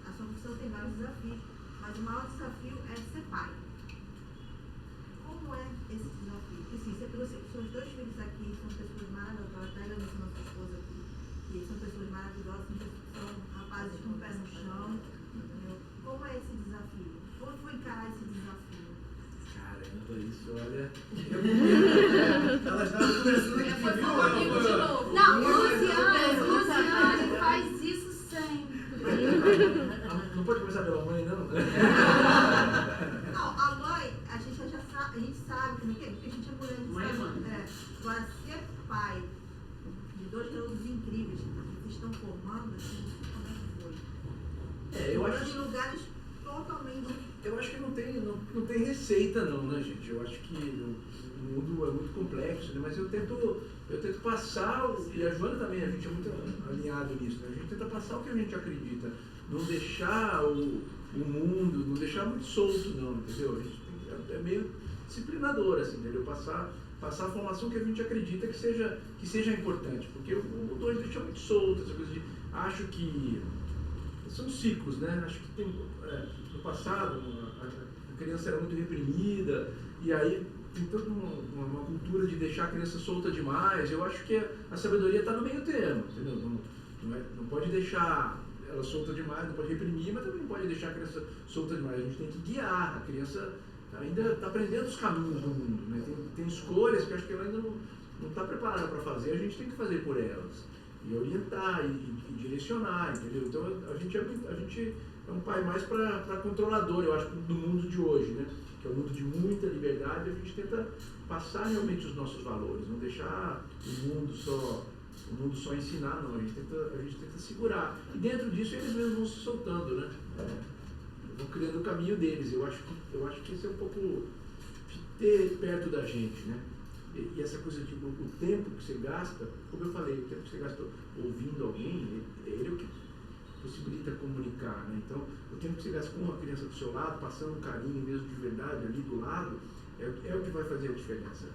a sua profissão tem vários desafios, mas o maior desafio é ser pai. Como é esse desafio? Porque assim, você trouxe seus 2 filhos aqui, são pessoas maravilhosas, pega a nossa esposa aqui, que são pessoas maravilhosas, são rapazes com o pé no chão, entendeu? Como é esse desafio? Como foi encarar esse desafio? Caramba, isso, olha. Ela estava começando aqui. Foi comigo de novo. Não, Luciane faz isso sempre. Não pode começar pela mãe, não? Não, a mãe, a gente sabe como é que é, porque a gente é mulher, a gente Mãe é sabe. mãe. Agora, ser pai de 2 garotos incríveis que vocês estão formando, assim, como é que foi? Eu acho Em lugares totalmente. Eu acho que não tem receita não, né, gente? Eu acho que o mundo é muito complexo, né? Mas eu tento passar, e a Joana também, a gente é muito alinhado nisso, né? A gente tenta passar o que a gente acredita, não deixar o mundo, não deixar muito solto não, entendeu? A gente é meio disciplinador, assim, entendeu? Passar a formação que a gente acredita que seja importante, porque o mundo hoje deixa muito solto, essa coisa de, acho que são ciclos, né? Acho que no passado a criança era muito reprimida e aí tem toda uma cultura de deixar a criança solta demais. Eu acho que a sabedoria está no meio termo, entendeu? Não pode deixar ela solta demais, não pode reprimir, mas também não pode deixar a criança solta demais. A gente tem que guiar. A criança ainda está aprendendo os caminhos do mundo, né? Tem escolhas que eu acho que ela ainda não está preparada para fazer. A gente tem que fazer por elas e orientar e direcionar, entendeu? Então a gente é um pai mais para controlador, eu acho, do mundo de hoje, né? Que é um mundo de muita liberdade. A gente tenta passar realmente os nossos valores, não deixar o mundo só ensinar, não. A gente tenta segurar. E dentro disso eles mesmos vão se soltando, né? Vão criando o caminho deles. Eu acho que isso é um pouco ter perto da gente, né? E essa coisa de o tempo que você gasta, como eu falei, o tempo que você gasta ouvindo alguém, ele é o que possibilita comunicar, né? Então, o tempo que você gasta com uma criança do seu lado, passando um carinho mesmo de verdade ali do lado, é o que vai fazer a diferença.